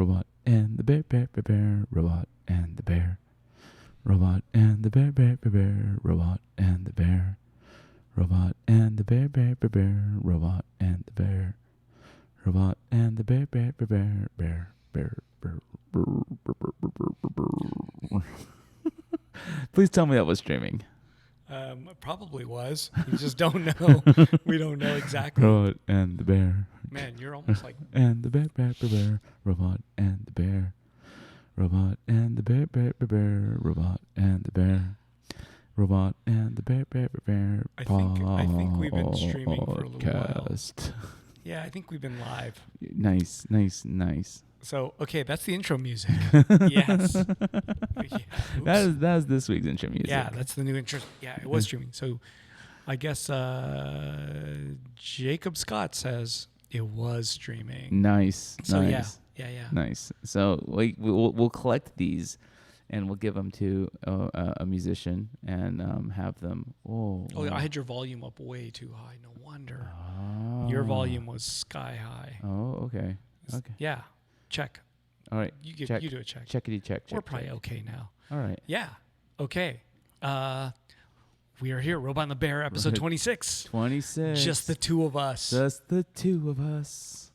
Robot and the bear, bear, bear, bear. Robot and the bear. Robot and the bear, bear, bear, bear. Robot and the bear. Robot and the bear, bear, bear, bear. Robot and the bear. Robot and the bear, bear, bear, bear, bear, bear, bear, bear. Please tell me that was streaming. Probably was. We just don't know. We don't know exactly. Robot and the bear. Man, you're almost like... And the bear, bear, bear, bear. Robot and the bear. Robot and the bear, bear, bear, bear. Robot and the bear. Robot and the bear, bear, bear, bear. I think we've been streaming for a little while. Podcast. Yeah, I think we've been live. Nice. So, okay, that's the intro music. Yes. Yeah, That is this week's intro music. yeah, that's the new intro. Yeah, it was streaming. So, I guess Jacob Scott says it was streaming. Nice. So, nice. yeah. Nice. So we'll collect these, and we'll give them to a musician and have them. Oh, yeah, I had your volume up way too high. No wonder. Your volume was sky high. Oh, okay. Okay. Yeah. Check. All right. You check. do a check. Checkity check. We're probably okay now. All right. Yeah. Okay. We are here, Robot and the Bear, episode 26. 26. Just the two of us. Just the two of us.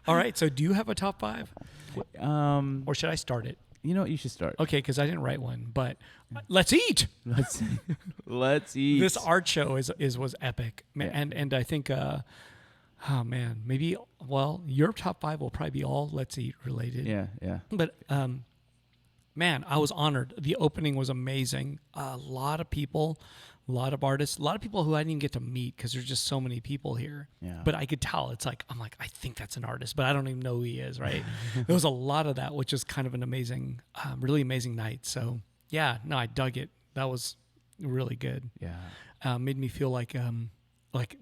All right. So, do you have a top five? Or Or should I start it? you know what? You should start. Okay, because I didn't write one. But let's eat. Let's eat. This art show was epic, and I think, oh man, maybe your top five will probably be all Let's Eat related. Yeah. But man, I was honored. The opening was amazing. A lot of people, a lot of artists, a lot of people who I didn't even get to meet because there's just so many people here. Yeah. But I could tell. I'm like, I think that's an artist, but I don't even know who he is, right? There was a lot of that, which is kind of an amazing, really amazing night. So yeah, no, I dug it. That was really good. Yeah. Made me feel like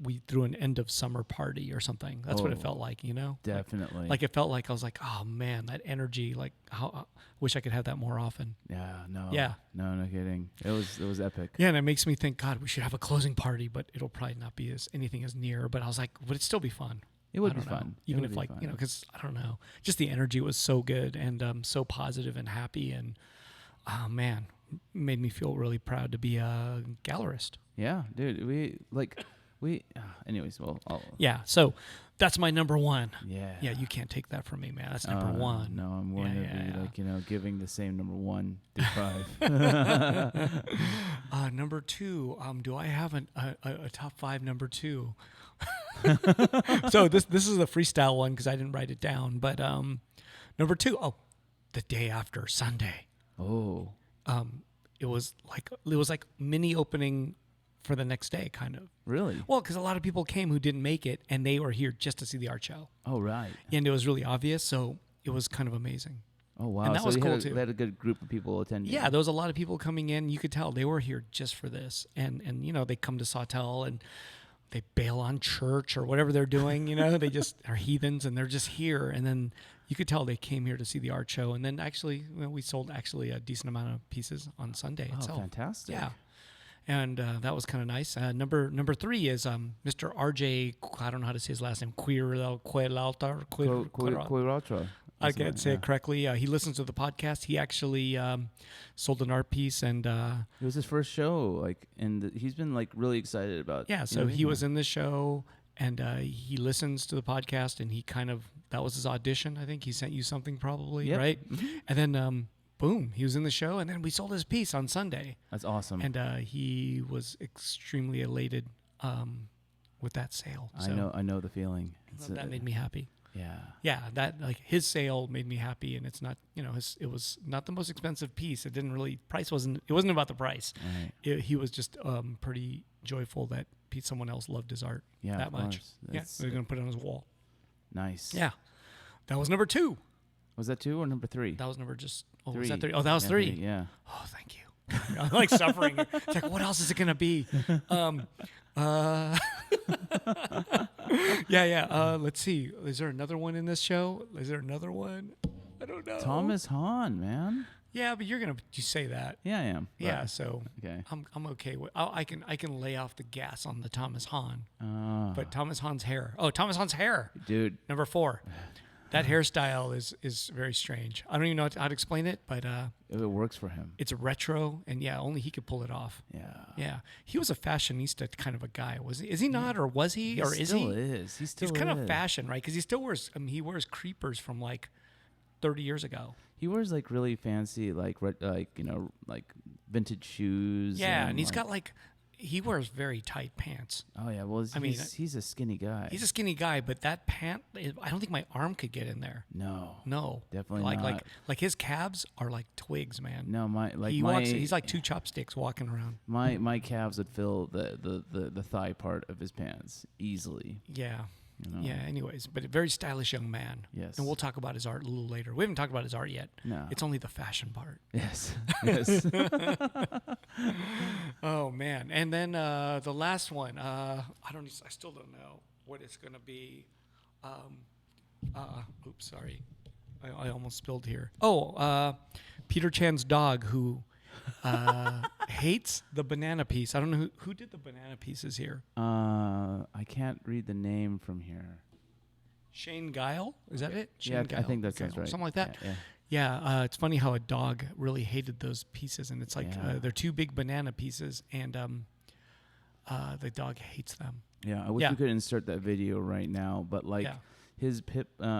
we threw an end of summer party or something. That's what it felt like, you know? Definitely. Like it felt like I was like, oh man, that energy, like how wish I could have that more often. Yeah. No. Yeah. No kidding. It was epic. Yeah, and it makes me think, God, we should have a closing party, but it'll probably not be anything as near. But I was like, would it still be fun? It would I be don't know. fun. Even It if would be like, fun. because I don't know, just the energy was so good and so positive and happy and man, made me feel really proud to be a gallerist. Yeah, dude. Anyways, well. Yeah, so that's my number one. Yeah. Yeah, you can't take that from me, man. That's number one. No, I'm going to be giving the same number 1 through 5. Number two. Do I have a top five number two? So this is a freestyle one because I didn't write it down. But number two. Oh, the day after Sunday. Oh. It was like mini opening for the next day, kind of. Really? Well, because a lot of people came who didn't make it, and they were here just to see the art show. Oh, right. And it was really obvious, so it was kind of amazing. Oh, wow. And that was you cool, had too. They had a good group of people attending. Yeah, there was a lot of people coming in. You could tell they were here just for this. And you know, they come to Sawtell and they bail on church or whatever they're doing. You know, they just are heathens and they're just here. And then you could tell they came here to see the art show. And then actually, we sold actually a decent amount of pieces on Sunday itself. Oh, fantastic. Yeah. And that was kind of nice. Number three is Mr. RJ, I don't know how to say his last name, Quiraltar. I can't say it correctly. He listens to the podcast. He actually sold an art piece, and it was his first show. He's been really excited about. Yeah, so he was in the show, and he listens to the podcast, and that was his audition. I think he sent you something probably, right? Mm-hmm. And then boom, he was in the show, and then we sold his piece on Sunday. That's awesome. And he was extremely elated with that sale. So I know the feeling. that made me happy. Yeah. Yeah, that his sale made me happy, and it's not, it was not the most expensive piece. It wasn't about the price. Right. He was just pretty joyful that someone else loved his art that much. Yeah, they're going to put it on his wall. Nice. Yeah. That was number 2. Was that 2 or number 3? That was number just, three. Was that 3? Oh, that was 3. Yeah. Oh, thank you. I'm like suffering. It's like, what else is it going to be? Yeah. Let's see. Is there another one in this show? Is there another one? I don't know. Thomas Hahn, man. Yeah, but you say that. Yeah, I am. Yeah, so okay. I'm okay with. I can lay off the gas on the Thomas Hahn. But Thomas Hahn's hair. Oh, Thomas Hahn's hair. Dude. Number 4. That hairstyle is very strange. I don't even know how to explain it, but If it works for him. it's retro, and yeah, only he could pull it off. Yeah. Yeah, he was a fashionista kind of a guy, was he? Is he not, or was he, He or is still he? is. He still He's kind is. of fashion, right? Because he still wears. I mean, he wears creepers from like 30 years ago. He wears like really fancy, like like vintage shoes. Yeah, and he's got like he wears very tight pants. Oh yeah, well, I mean, he's a skinny guy. He's a skinny guy, but that pant, I don't think my arm could get in there. No, No, definitely like not. like his calves are like twigs, man. No, He's like two chopsticks walking around. my calves would fill the thigh part of his pants easily. Yeah. You know? Yeah, anyways, but a very stylish young man. Yes. And we'll talk about his art a little later. We haven't talked about his art yet. No. It's only the fashion part. Yes. Yes. Oh man. And then the last one, I still don't know what it's going to be. Oops, sorry. I almost spilled here. Oh, Peter Chan's dog who hates the banana piece. I don't know who did the banana pieces here. I can't read the name from here. Shane Guile? Is that it? Yeah, Shane I think that sounds Guile, right. something like that. Yeah. Yeah, it's funny how a dog really hated those pieces, and it's like Yeah. they're two big banana pieces, and the dog hates them. Yeah, I wish Yeah. we could insert that video right now, but like Yeah. his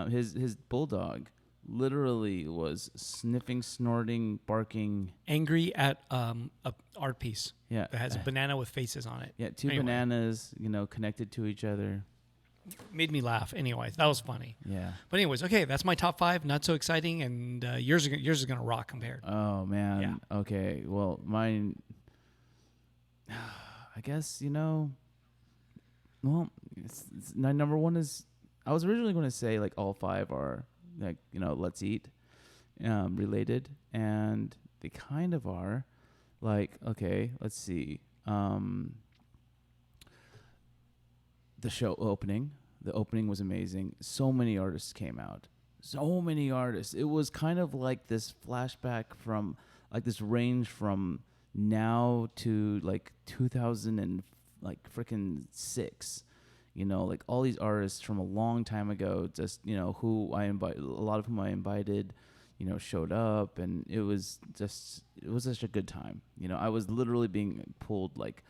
his bulldog literally was sniffing, snorting, barking. Angry at a art piece Yeah. that has a banana with faces on it. Yeah, two Anyway. bananas, connected to each other. Made me laugh. Anyways, that was funny. Yeah. But anyways, okay, that's my top 5. Not so exciting, and yours is gonna rock compared. Oh man. Yeah. Okay. Well, mine. I guess Well, my number one is. I was originally going to say like all 5 are like Let's Eat, related, and they kind of are. Like, okay, let's see. The show opening. The opening was amazing. So many artists came out. So many artists. It was kind of like this flashback from like this range from now to like 2000 and like freaking 6. Like all these artists from a long time ago, just who I invite, a lot of whom I invited, showed up, and it was such a good time. I was literally being pulled like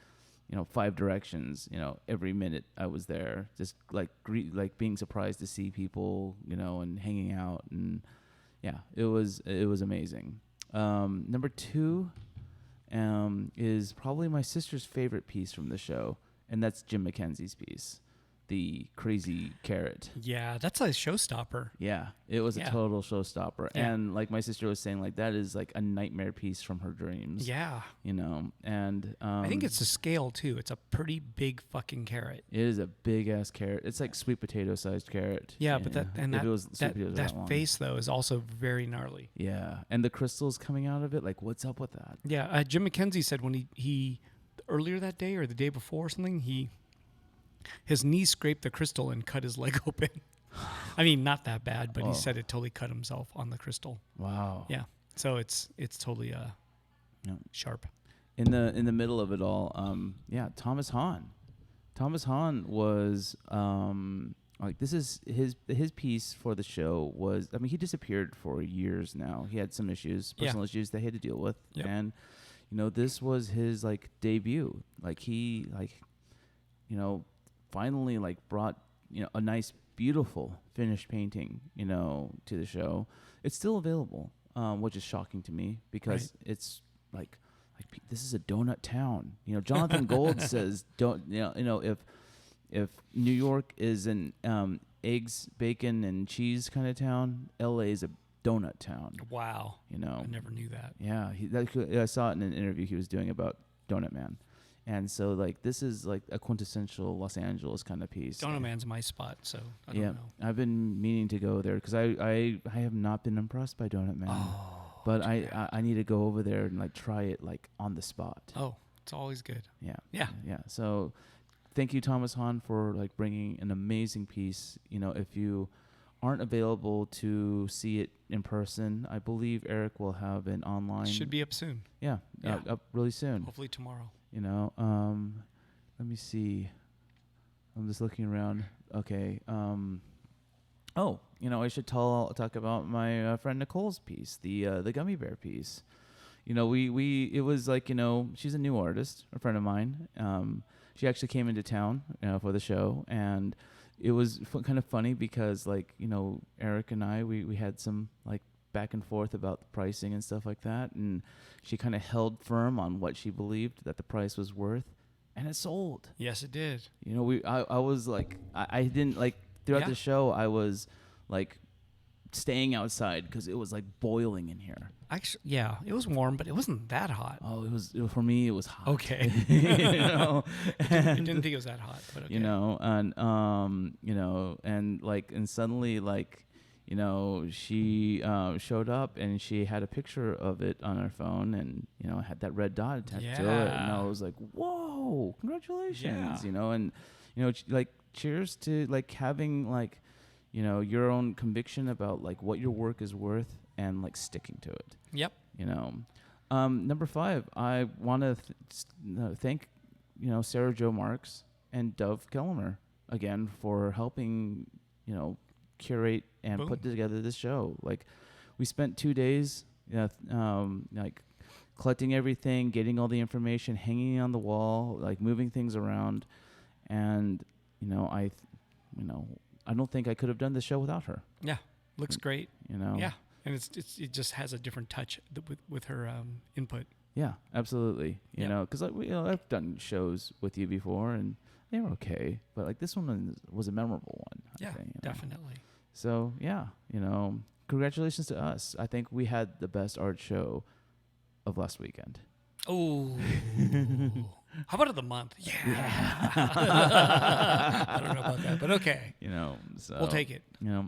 5 directions, every minute I was there, just like being surprised to see people, and hanging out, and yeah, it was amazing. Number 2 is probably my sister's favorite piece from the show, and that's Jim McKenzie's piece, The Crazy Carrot. Yeah, that's a showstopper. Yeah, it was Yeah. a total showstopper. Yeah. And like my sister was saying, like that is like a nightmare piece from her dreams. Yeah. And I think it's the scale too. It's a pretty big fucking carrot. it is a big ass carrot. It's like sweet potato sized carrot. Yeah, but if it was sweet potatoes were that long. face though is also very gnarly. Yeah, and the crystals coming out of it, like what's up with that? Yeah, Jim McKenzie said when he earlier that day or the day before or something, his knee scraped the crystal and cut his leg open. I mean, not that bad, but he said it totally cut himself on the crystal. Wow. Yeah, so it's totally sharp. In the middle of it all, Thomas Hahn. Thomas Hahn was like this is his piece for the show was, I mean, he disappeared for years now. He had some issues, personal issues that he had to deal with, Yep. and this was his like debut. Like he finally like brought a nice beautiful finished painting to the show. It's still available, which is shocking to me because it's like this is a donut town. Jonathan Gold says if New York is an eggs, bacon, and cheese kind of town, LA is a donut town. Wow. I never knew that. Yeah, I saw it in an interview he was doing about Donut Man. And so, like, this is like a quintessential Los Angeles kind of piece. Donut Man's my spot, so I don't know. I've been meaning to go there because I have not been impressed by Donut Man. Oh, but I need to go over there and like try it like on the spot. Oh, it's always good. Yeah. So, thank you, Thomas Hahn, for like bringing an amazing piece. If you aren't available to see it in person, I believe Eric will have an online. Should be up soon. Yeah. Up really soon. Hopefully tomorrow. Let me see. I'm just looking around. Okay. I should talk about my friend Nicole's piece, the gummy bear piece. It was like, she's a new artist, a friend of mine. She actually came into town for the show, and it was kind of funny because, like, Eric and I, we had some like back and forth about the pricing and stuff like that, and she kind of held firm on what she believed that the price was worth, and it sold. Yes, it did. I was like, I didn't like throughout Yeah. the show, I was like staying outside because it was like boiling in here. Actually, yeah, it was warm, but it wasn't that hot. Oh, for me, it was hot. Okay. I I didn't think it was that hot, but okay. And suddenly, like, she showed up and she had a picture of it on her phone, and had that red dot attached to it, and I was like, whoa, congratulations. Yeah. Like, cheers to like having like your own conviction about like what your work is worth and like sticking to it. Yep. Number 5, I want to thank Sarah Jo Marks and Dove Kellemer again for helping curate and Boom. put together this show. Like, we spent 2 days like collecting everything, getting all the information, hanging on the wall, like moving things around, and I don't think I could have done the show without her. Yeah. Looks great. Yeah. And it just has a different touch with her input. Yeah, absolutely. Because I've done shows with you before, and they were okay, but like this one was a memorable one. Yeah, I think, definitely. So yeah, congratulations to us. I think we had the best art show of last weekend. Oh, how about of the month? Yeah. I don't know about that, but okay. So We'll take it. Yeah.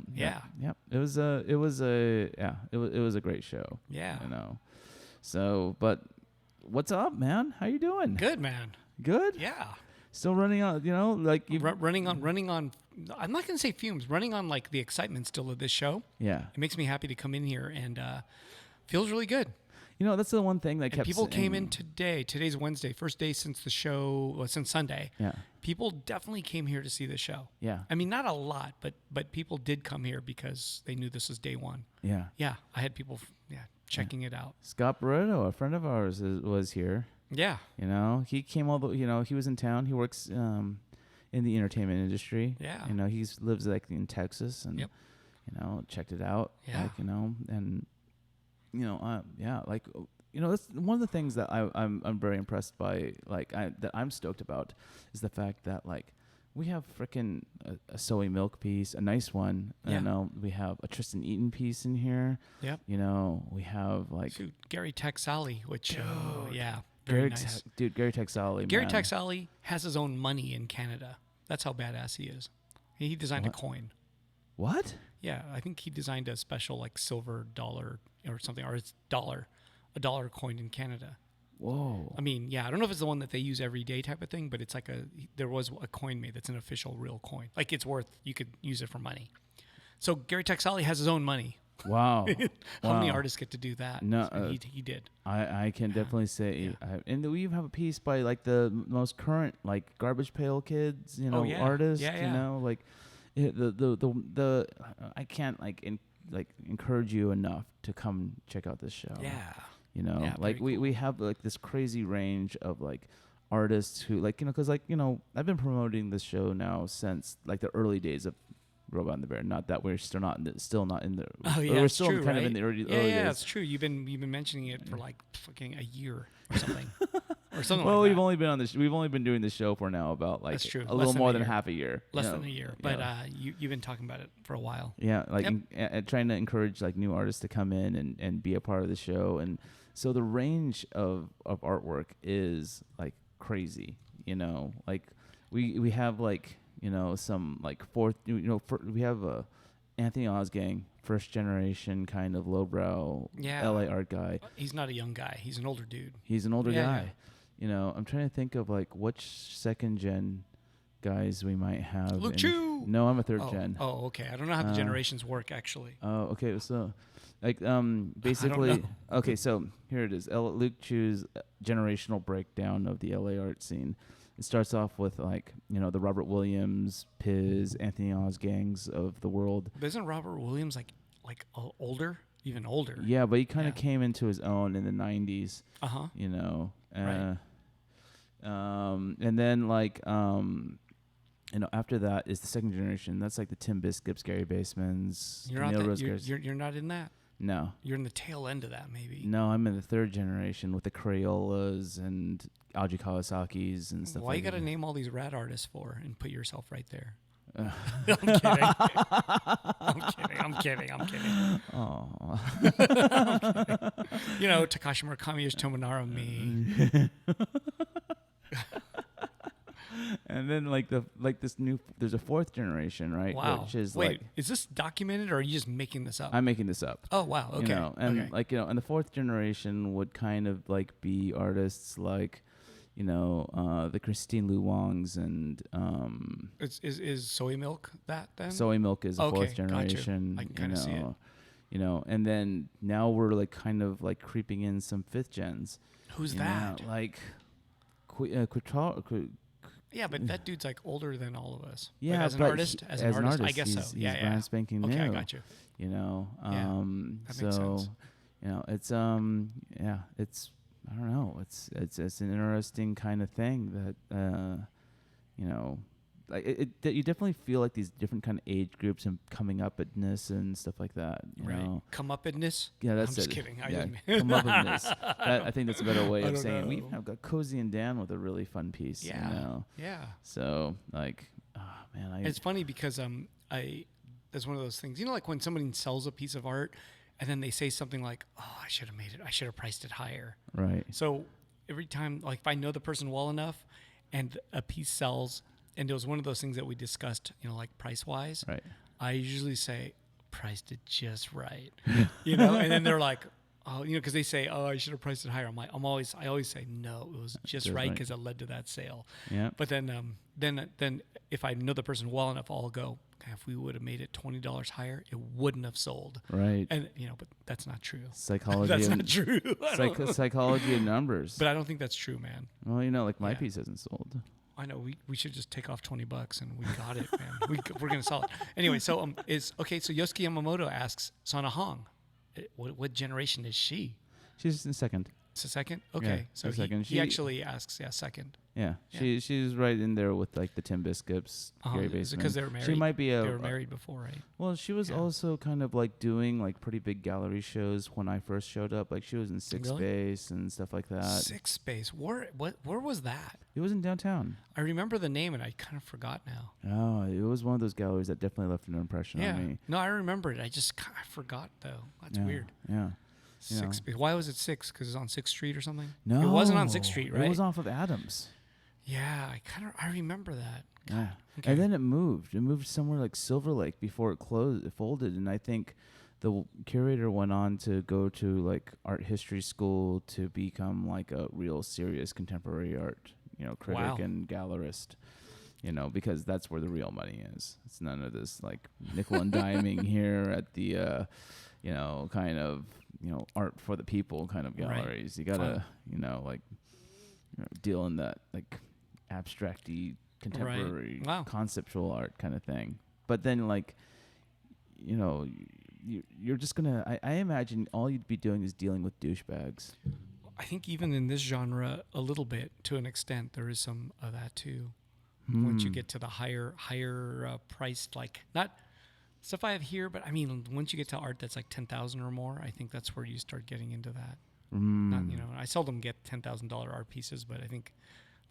It was a great show. Yeah. So, but what's up, man? How you doing? Good, man. Good. Yeah. Still running on, like you running on. I'm not gonna say fumes. Running on like the excitement still of this show. Yeah. It makes me happy to come in here and feels really good. That's the one thing that kept people came in today. Today's Wednesday, first day since the show. Well, since Sunday. Yeah. People definitely came here to see the show. Yeah. I mean, not a lot, but people did come here because they knew this was day one. Yeah. Yeah. I had people, checking it out. Scott Barreto, a friend of ours, was here. Yeah. He came all the. He was in town. He works in the entertainment industry. Yeah. He lives like in Texas, and Yep. checked it out. Yeah. Like, and that's one of the things that I'm very impressed by. Like, that I'm stoked about is the fact that like we have frickin' a Soy Milk piece, a nice one. Yeah. We have a Tristan Eaton piece in here. Yep. We have like Shoot, Gary Texali, which very nice. Gary Texali. Gary man. Texali has his own money in Canada. That's how badass he is. He designed a coin. What? Yeah, I think he designed a special like silver dollar or something, or it's a dollar coin in Canada. Whoa. I mean, yeah, I don't know if it's the one that they use every day type of thing, but it's like there was a coin made that's an official real coin. Like you could use it for money. So Gary Texali has his own money. Wow. How many artists get to do that? No, So he did. I can definitely say, and we even have a piece by like the most current like Garbage Pail Kids, artists, like the I can't encourage you enough to come check out this show. Yeah. Like very we cool. we have like this crazy range of like artists who like because I've been promoting this show now since like the early days of Robot and the Bear. Not that we're still not in the. Oh yeah, we're it's still true, kind right? of in the early yeah, days. it's true. You've been mentioning it for like fucking a year or something, or something Well, like we've that. only been on this. We've only been doing this show for now about like That's true. a Less little than more a than year. half a year. Less than a year, but you've been talking about it for a while. Yeah, like Yep. trying to encourage like new artists to come in and be a part of the show, and so the range of artwork is like crazy. Like we have like some like we have a Anthony Osgang, first generation kind of lowbrow LA art guy. He's not a young guy. He's an older dude. He's an older Yeah, guy. I'm trying to think of like which second gen guys we might have. Luke Chu! No, I'm a third gen. Oh, okay. I don't know how the generations work actually. Oh, okay. So, like, basically, know. okay. So here it is. Luke Chu's generational breakdown of the LA art scene. it starts off with like, you know, the Robert Williams, Piz, Anthony Oz gangs of the world. But isn't Robert Williams like older, even older? Yeah, but he kind of Yeah. came into his own in the 90s, Uh huh. you know. Right. And then like you know, after that is the second generation. That's like the Tim Biscuits, Gary Basemans, You're not Neil that, Rosegars. you're not in that. No. You're in the tail end of that, maybe. No, I'm in the third generation with the Crayolas and Aji Kawasaki's and stuff Why like you got to that. name all these rad artists for and put yourself right there? Uh. I'm kidding. I'm kidding. Oh. You know, Takashi Murakami is Tomonaro me. And then like there's a fourth generation, right? Wow. Which is Wait, like, is this documented or are you just making this up? I'm making this up. Oh wow. Okay. You know, and okay. like, you know, and the fourth generation would kind of like be artists like, you know, the Christine Lu Wongs and Is Soy Milk that then? Soy Milk is the Okay, fourth got you. generation. I can kinda see it. You know, and then now we're like kind of like creeping in some fifth gens. Who's you know, that? like Yeah, but that dude's like older than all of us. Like, yeah, as an but artist, he- as an artist, I guess so. he's Yeah, yeah. brand spanking new. Okay, I got you. You know, Yeah, that makes so sense. you know, it's yeah, it's, I don't know, it's an interesting kind of thing that you know, like that you definitely feel like these different kind of age groups and coming upness and stuff like that. You Right. know? Come up in this. Yeah, that's I'm just it. kidding. Yeah, I come up in this. I think that's a better way I of don't saying it. We know. have got Cozy and Dan with a really fun piece. Yeah. You know? Yeah. So like, oh man, It's funny because that's one of those things. You know, like when somebody sells a piece of art, and then they say something like, "Oh, I should have made it. I should have priced it higher." right. So every time, like if I know the person well enough, and a piece sells, and it was one of those things that we discussed, you know, like price wise, Right. I usually say priced it just right, you know, and then they're like, oh, you know, because they say, oh, I should have priced it higher. I'm like, I always say no, it was just Just right right. because it led to that sale. Yeah. But then if I know the person well enough, I'll go, okay, if we would have made it $20 higher, it wouldn't have sold. Right. And you know, but that's not true. Psychology. That's of, not true. I don't- psychology of numbers. but I don't think that's true, man. Well, you know, like my Yeah. piece hasn't sold. I know we should just take off $20 and we got it, man. We're gonna sell it anyway. So So Yosuke Yamamoto asks Sana Hong, what generation is she? She's in second. It's a second. Okay, so a second. he She- actually asks, yeah, second. Yeah. Yeah. She's right in there with like the Tim Biscuits, Gary Is it Baseman. because they were married? She might be a. They were married before, right? Well, she was Yeah. also kind of like doing like pretty big gallery shows when I first showed up. Like she was in Six Really? Space and stuff like that. Six Space. Where was that? It was in downtown. I remember the name and I kind of forgot now. Oh, it was one of those galleries that definitely left an impression Yeah. on me. No, I remember it. I just kind of forgot though. That's Yeah, weird. Yeah. Six know. Space. Why was it 6? Because it's on 6th Street or something? No, It wasn't on 6th Street, right? It was off of Adams. Yeah, I remember that. Yeah. Okay. And then it moved. It moved somewhere like Silver Lake before it closed. It folded, and I think the curator went on to go to like art history school to become like a real serious contemporary art, you know, critic Wow. and gallerist. You know, because that's where the real money is. It's none of this like nickel and diming here at the, you know, kind of, you know, art for the people kind of Right. galleries. You gotta, Fun. you know, like, you know, deal in that like abstracty contemporary Wow. conceptual art kind of thing. But then like, you know, you're just gonna. I imagine all you'd be doing is dealing with douchebags. I think even in this genre, a little bit to an extent, there is some of that too. Once you get to the higher priced, like not stuff I have here, but I mean, once you get to art that's like 10,000 or more, I think that's where you start getting into that. Not, you know, I seldom get $10,000 art pieces, but I think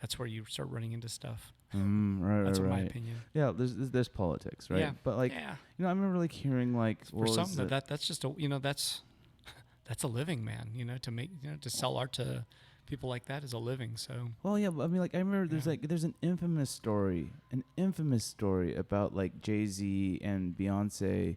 that's where you start running into stuff. Right, That's right, my right. opinion. Yeah, there's politics, right? Yeah. But like, Yeah. you know, I remember like hearing like, For what some, was it? that's just a, you know, that's a living, man. You know, to make, you know, to sell art to people like that is a living. So Well, yeah, but I mean, like, I remember Yeah. there's an infamous story about like Jay-Z and Beyonce,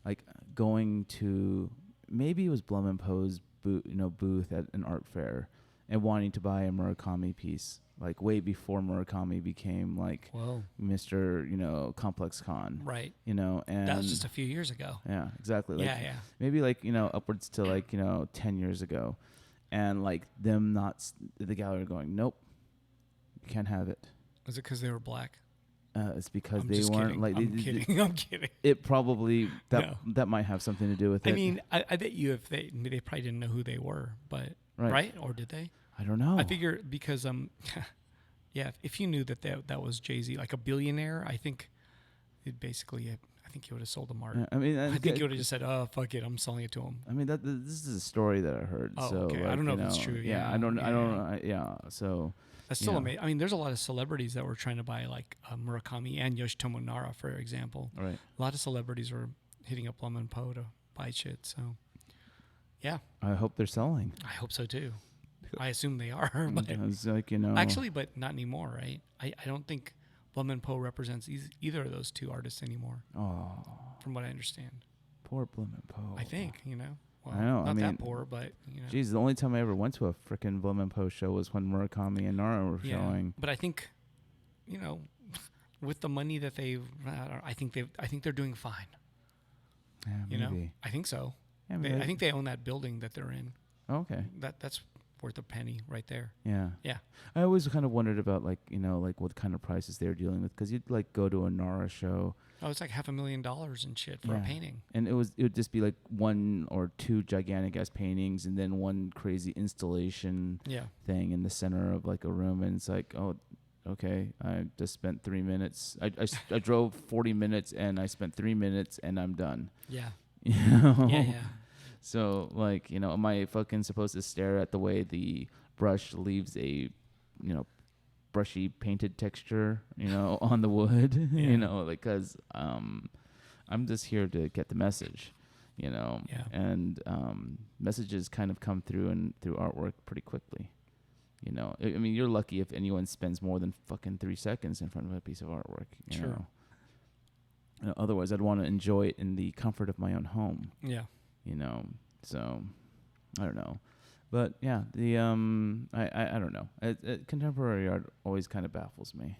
like going to, maybe it was Blum and Poe's booth at an art fair, and wanting to buy a Murakami piece, like way before Murakami became like whoa, Mr. You know, Complex Con, right. you know, and That was just a few years ago. yeah, exactly, like, Yeah. maybe like, you know, upwards to like, you know, 10 years ago, and like them not the gallery going, nope, you can't have it. Was it because they were black? It's because I'm they just weren't kidding. like. I'm kidding. I'm kidding. It probably No. that might have something to do with it. I mean, I bet you if they probably didn't know who they were, but right? Or did they? I don't know. I figure because yeah, if you knew that was Jay-Z, like a billionaire, I think it basically. I think you would have sold them art. I mean, I think you would have just said, "Oh, fuck it, I'm selling it to him." I mean, this is a story that I heard. Oh, so, okay. I like, don't know you if it's true. Yeah, I don't. Yeah. So That's you still know. amazing. I mean, there's a lot of celebrities that were trying to buy like Murakami and Yoshitomo Nara, for example. Right. A lot of celebrities were hitting up Lemon Poe to buy shit. So, yeah, I hope they're selling. I hope so too. I assume they are, but It's like actually, but not anymore, right? I don't think Lemon Poe represents either of those two artists anymore, Oh, from what I understand. poor Blum and Poe. I think Well, I know, not I mean, that poor, but Geez, the only time I ever went to a freaking Blum and Poe show was when Murakami and Nara were yeah. showing. But I think, with the money that I think they're doing fine. Yeah, maybe. I think so. Yeah, I think they own that building that they're in. Okay. That's worth a penny right there. Yeah. Yeah. I always kind of wondered about like what kind of prices they're dealing with, because you'd like go to a Nara show. Oh, it's like $500,000 and shit for a painting. And it would just be like one or two gigantic ass paintings and then one crazy installation thing in the center of like a room, and it's like, oh, okay, I just spent 3 minutes. I drove 40 minutes and I spent 3 minutes and I'm done. Yeah. You know? Yeah. So like, am I fucking supposed to stare at the way the brush leaves a, brushy painted texture, on the wood, because I'm just here to get the message, and messages kind of come through artwork pretty quickly. I mean, you're lucky if anyone spends more than fucking 3 seconds in front of a piece of artwork. You know? Otherwise, I'd want to enjoy it in the comfort of my own home. Yeah. So I don't know. But yeah, the I don't know. Contemporary art always kind of baffles me.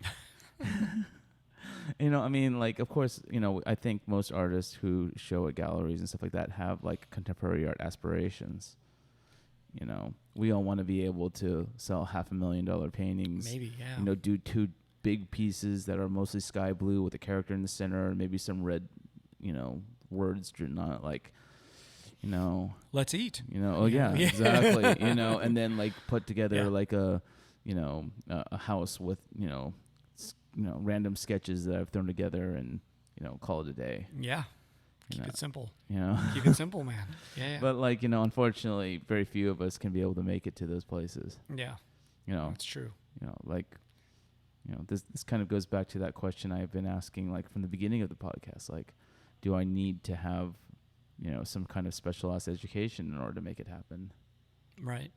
I mean, like, of course, I think most artists who show at galleries and stuff like that have like contemporary art aspirations. We all want to be able to sell $500,000 paintings. Maybe, yeah. Do 2 big pieces that are mostly sky blue with a character in the center and maybe some red, words written on it, like, let's eat. Oh yeah, exactly. And then like put together like a house with random sketches that I've thrown together and call it a day. Yeah. Keep it simple. Keep it simple, man. Yeah. But like unfortunately, very few of us can be able to make it to those places. Yeah. That's true. This kind of goes back to that question I've been asking like from the beginning of the podcast. Like, do I need to have some kind of specialized education in order to make it happen? Right.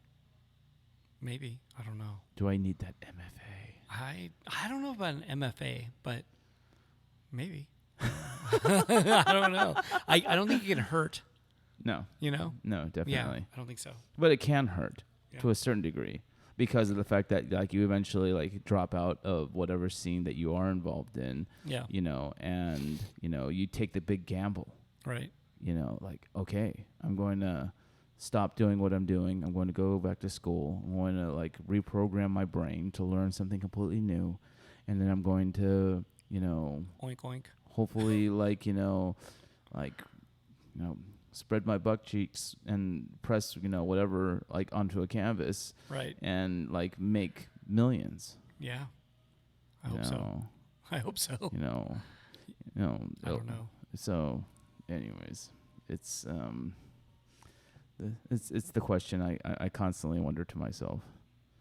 Maybe. I don't know. Do I need that MFA? I don't know about an MFA, but maybe. I don't know. I don't think it can hurt. No. No, definitely. Yeah, I don't think so. But it can hurt to a certain degree because of the fact that like you eventually like drop out of whatever scene that you are involved in. Yeah. And you take the big gamble. Right. Like, okay, I'm going to stop doing what I'm doing. I'm going to go back to school. I'm going to like reprogram my brain to learn something completely new. And then I'm going to, oink oink. Hopefully spread my butt cheeks and press, whatever like onto a canvas. Right. And like make millions. Yeah. I hope so. I hope so. I don't know. So anyways, it's the question I constantly wonder to myself.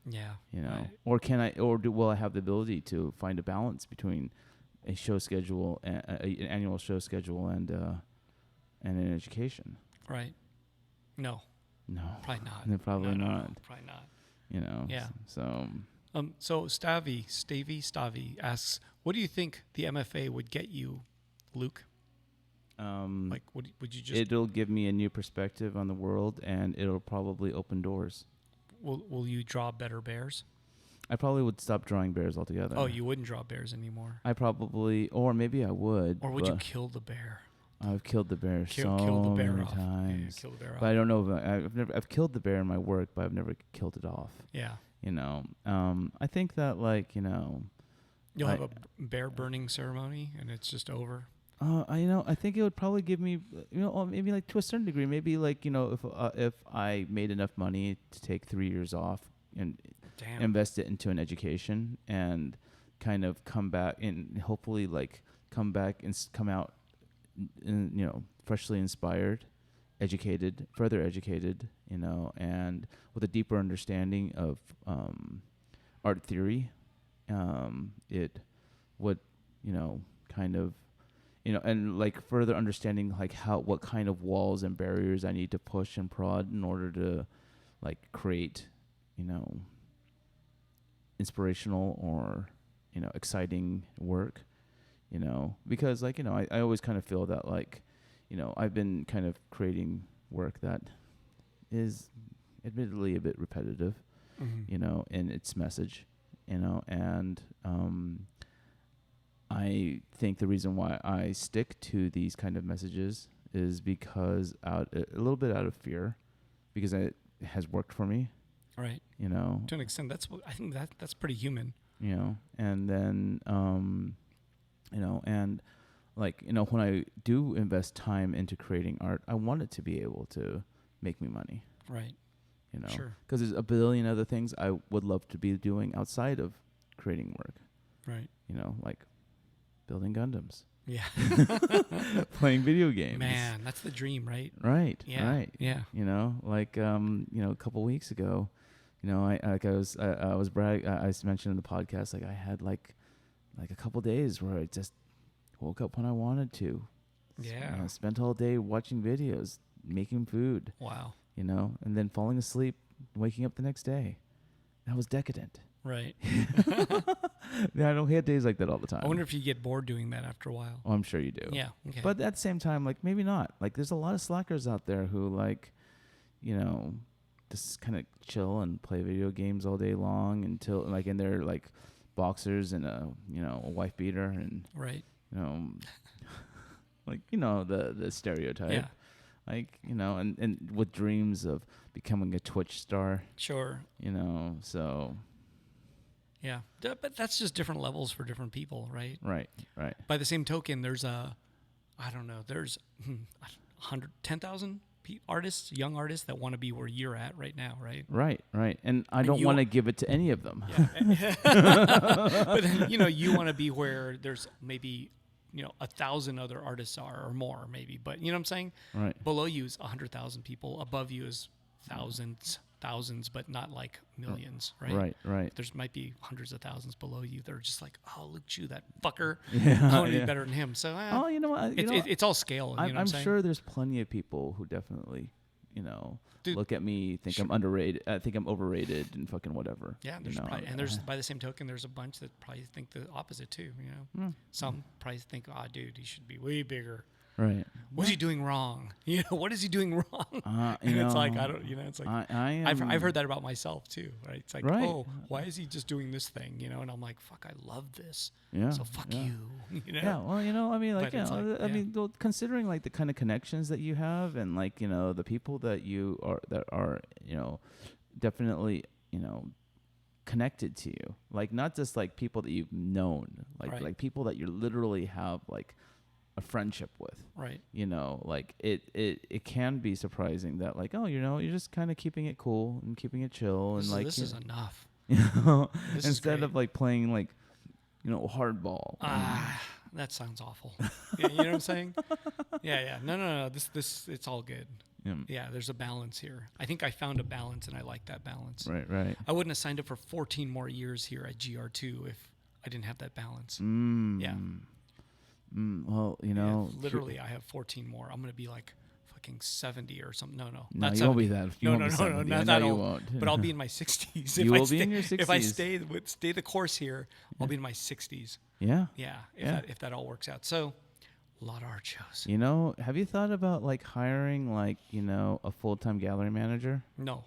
Yeah. Right. Will I have the ability to find a balance between a show schedule, an annual show schedule, and an education? Right. No. Probably not. Probably not. Probably not. Yeah. So. So Stavy asks, what do you think the MFA would get you, Luke? Like, would you just? It'll give me a new perspective on the world, and it'll probably open doors. Will you draw better bears? I probably would stop drawing bears altogether. Oh, you wouldn't draw bears anymore. I probably, or maybe I would. Or would you kill the bear? I've killed the bear kill the bear many off. times. Yeah, kill the bear but off. I don't know. I've killed the bear in my work, but I've never killed it off. Yeah. I think that like You'll have a bear burning ceremony, and it's just over. I think it would probably give me, maybe like to a certain degree, maybe like, if I made enough money to take 3 years off and Damn. invest it into an education and kind of come back and hopefully like come back and come out, freshly inspired, educated, further educated, and with a deeper understanding of art theory, it would, kind of, and like further understanding like what kind of walls and barriers I need to push and prod in order to like create, inspirational or, exciting work, because like, I always kind of feel that like, I've been kind of creating work that is admittedly a bit repetitive, in its message, and I think the reason why I stick to these kind of messages is because a little bit out of fear, because it has worked for me. Right. To an extent, I think that's pretty human. And then, and like, when I do invest time into creating art, I want it to be able to make me money. Right. Sure. Because there's a billion other things I would love to be doing outside of creating work. Right. Like building Gundams. Yeah. Playing video games. Man, that's the dream, right? Right. Yeah. Right. Yeah. Like a couple weeks ago, I mentioned in the podcast, like I had like a couple days where I just woke up when I wanted to. Yeah. Spent all day watching videos, making food. Wow. And then falling asleep, waking up the next day. That was decadent. Right. Yeah, I don't have days like that all the time. I wonder if you get bored doing that after a while. Oh, I'm sure you do. Yeah. Okay. But at the same time, like maybe not. Like there's a lot of slackers out there who like, just kind of chill and play video games all day long until like in their like boxers and a wife beater and right. Like the stereotype. Yeah. Like and with dreams of becoming a Twitch star. Sure. So. Yeah, but that's just different levels for different people, right? Right. By the same token, there's there's 10,000 artists, young artists that want to be where you're at right now, right? Right. And I don't want to give it to any of them. Yeah. But then, you want to be where there's maybe, 1,000 other artists are or more maybe, but you know what I'm saying? Right. Below you is 100,000 people. Above you is thousands, but not like millions, right? Right. There's might be hundreds of thousands below you. They're just like, oh, look at you, that fucker. Yeah, I want to be better than him. So, you know what? It's all scale. I'm sure there's plenty of people who definitely, look at me, think I'm underrated, think I'm overrated, and fucking whatever. Yeah, there's probably, and there's by the same token, there's a bunch that probably think the opposite too. Some probably think, oh, dude, he should be way bigger. Right. What's he doing wrong? What is he doing wrong? And it's like, I don't, it's like, I've heard that about myself too, right? It's like, oh, why is he just doing this thing? And I'm like, fuck, I love this. Yeah. So fuck you. Yeah. Well, I mean, like, well, considering like the kind of connections that you have and like, the people that are, definitely, connected to you, like not just like people that you've known, like people that you literally have like a friendship with, right? Like it can be surprising that like, oh, you're just kind of keeping it cool and keeping it chill and like this is enough. Instead of like playing like, hardball. That sounds awful. You know what I'm saying? Yeah. No. This it's all good. Yeah, there's a balance here. I think I found a balance, and I like that balance. Right. I wouldn't have signed up for 14 more years here at GR2 if I didn't have that balance. Yeah. Well, literally, I have 14 more. I'm gonna be like fucking 70 or something. No, you not won't be that. No, not that old. Won't. But I'll be in my 60s. You will be in your 60s. If I stay the course here, I'll be in my 60s. Yeah. Yeah. If that all works out. So, a lot of art shows. Have you thought about like hiring like a full-time gallery manager? No.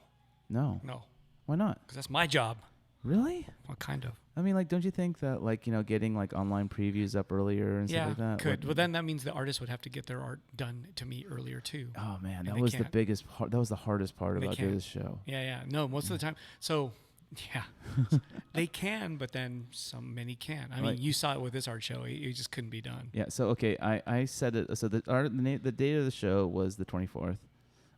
Why not? Because that's my job. Really? What kind of? I mean, like, don't you think that, like, getting, like, online previews up earlier and stuff like that? Yeah, could. But then that means the artist would have to get their art done to me earlier, too. Oh, man. That was the hardest part about this show. Yeah. No, most of the time. So Yeah, they can, but then many can't. I mean, Right. you saw it with this art show; it just couldn't be done. Yeah. So okay, I said it. So the date of the show was the 24th.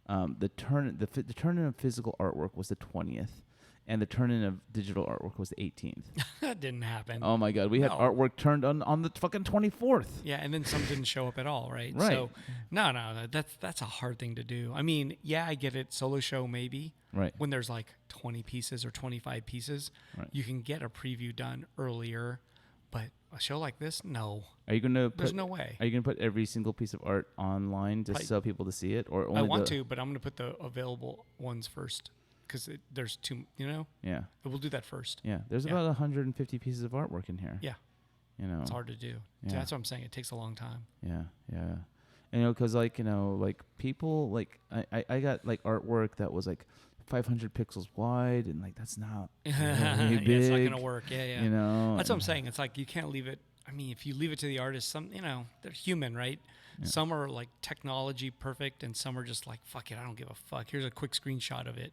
The turn in of physical artwork was the 20th, and the turn in of digital artwork was the 18th. That didn't happen. Oh my God, we had No. artwork turned on the fucking 24th. Yeah, and then some didn't show up at all, right? Right. So, no, that's a hard thing to do. I mean, yeah, I get it. Solo show maybe Right. when there's like 20 pieces or 25 pieces, Right. you can get a preview done earlier. But a show like this, no, Are you gonna there's put? no way. Are you gonna put every single piece of art online just I- so people to see it, or only I want the, to, but I'm going to put the available ones first because there's two. You know, Yeah. we'll do that first. Yeah. There's Yeah. about 150 pieces of artwork in here. Yeah, You know. it's hard to do. Yeah. That's what I'm saying. It takes a long time. Yeah, yeah. And, because like like people like I got like artwork that was like 500 pixels wide, and like that's not really Yeah, big. it's not going to work. Yeah, yeah. You know, That's what I'm and- saying. It's like you can't leave it. I mean, if you leave it to the artist, some they're human, right? Yeah. Some are like technology perfect, and some are just like fuck it, I don't give a fuck. Here's a quick screenshot of it.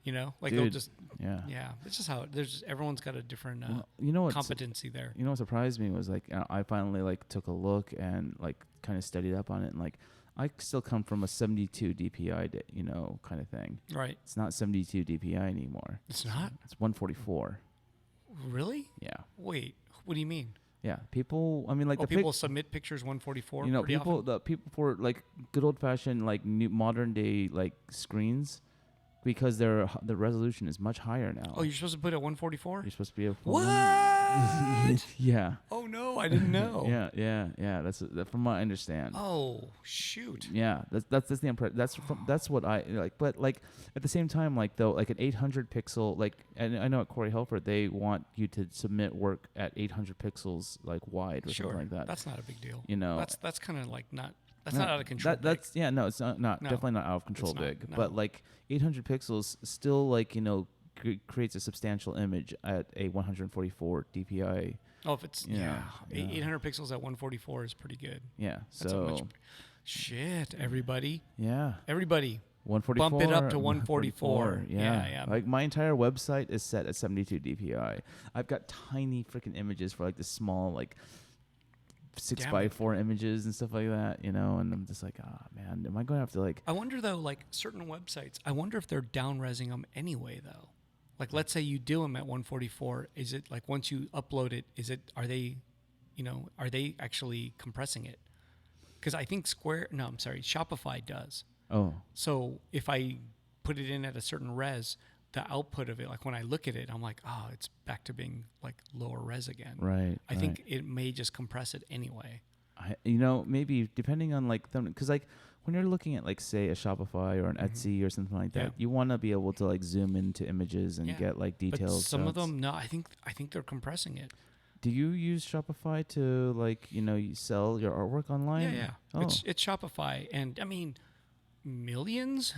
Like they'll Dude, just Yeah. It's just how everyone's got a different Well, you know what? competency there. You know what surprised me was like I finally like took a look and like kind of studied up on it, and like I still come from a 72 DPI, kind of thing. Right? It's not 72 DPI anymore. It's not It's 144. really. Yeah. Wait, what do you mean? Yeah. People. I mean, like Oh, people submit pictures 144. Pretty people often? the people for like good old fashioned like new modern day like screens, because the resolution is much higher now. Oh, you're supposed to put it at 144. You're supposed to be a What? Yeah. Oh no, I didn't know. Yeah. That's from what I understand. Oh shoot. Yeah, that's the impression. That's what I like. But like at the same time, like though, like an 800 pixel, like, and I know at Corey Helfer they want you to submit work at 800 pixels like wide or Sure, something like that. that's not a big deal. That's kind of like not. That's not out of control. That's no, it's not No, definitely not out of control not, big. no. But like 800 pixels still like creates a substantial image at a 144 DPI. Oh, if it's Yeah, yeah. 800 pixels at 144 is pretty good. Yeah, That's a much. so Shit, everybody, yeah. 144. 144. Bump it up to 144. Yeah. Yeah. Like my entire website is set at 72 DPI. I've got tiny freaking images for like the small like 6x4 images and stuff like that, and I'm just like, man, am I going to have to like? I wonder though, like certain websites, I wonder if they're down resing them anyway though. Like let's say you do them at 144, is it like once you upload it, are they actually compressing it? Because I think Shopify does. Oh, So if I put it in at a certain res, the output of it, like when I look at it, I'm like, oh, it's back to being like lower res again. right. I think it may just compress it anyway. Maybe depending on like them, because like when you're looking at like say a Shopify or an Etsy or something like that, Yeah. you want to be able to like zoom into images and Yeah. get like But details. some so of it's- them, no, I think they're compressing it. Do you use Shopify to like you sell your artwork online? Yeah. Oh. It's Shopify, and I mean, millions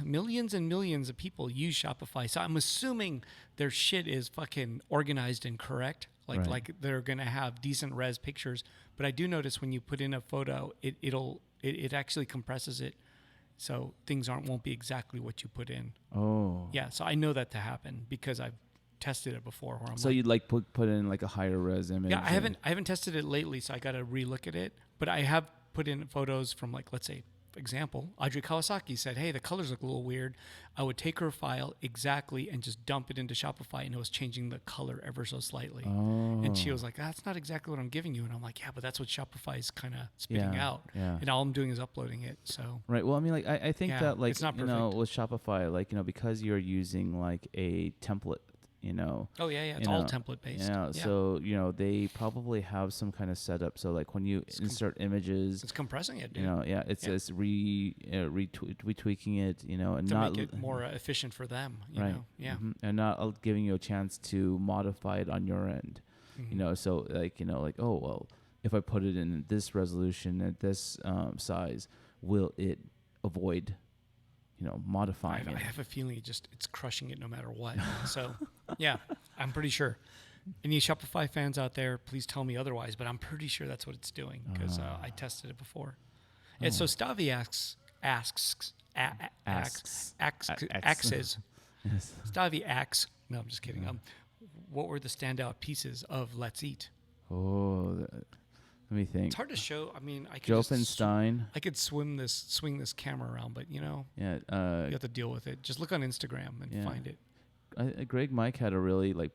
and millions of people use Shopify. So I'm assuming their shit is fucking organized and correct. Right. Like they're gonna have decent res pictures. But I do notice when you put in a photo, it actually compresses it, so things won't be exactly what you put in. Oh. Yeah. So I know that to happen because I've tested it before. Where I'm So like, you'd like put in like a higher res image? yeah, I haven't tested it lately, so I got to relook at it. But I have put in photos from like, let's say, for example, Audrey Kawasaki said, "Hey, the colors look a little weird." I would take her file exactly and just dump it into Shopify, and it was changing the color ever so slightly. Oh. And she was like, "That's not exactly what I'm giving you." And I'm like, "Yeah, but that's what Shopify is kind of spitting Yeah, out." yeah. And all I'm doing is uploading it. So Right. Well, I mean, like I think Yeah, that like it's not with Shopify, like because you're using like a template, oh yeah, it's you all know, template based. Yeah. So they probably have some kind of setup. So like when you insert images, it's compressing it, dude. it's Yeah. it's retweaking it, and to not make it more efficient for them. You right. know? Yeah. And not giving you a chance to modify it on your end. Mhm. So like oh well, if I put it in this resolution at this size, will it avoid modifying I it? have a feeling it's crushing it no matter what. So, yeah, I'm pretty sure. Any Shopify fans out there, please tell me otherwise. But I'm pretty sure that's what it's doing because I tested it before. And so Stavi asks. Asks. Stavi asks, No, I'm just kidding. Yeah. What were the standout pieces of Let's Eat? Oh, let me think. It's hard to show. I mean, I could just Joppenstein. I could swing this camera around, but you Yeah. you have to deal with it. Just look on Instagram and Yeah. find it. Greg Mike had a really like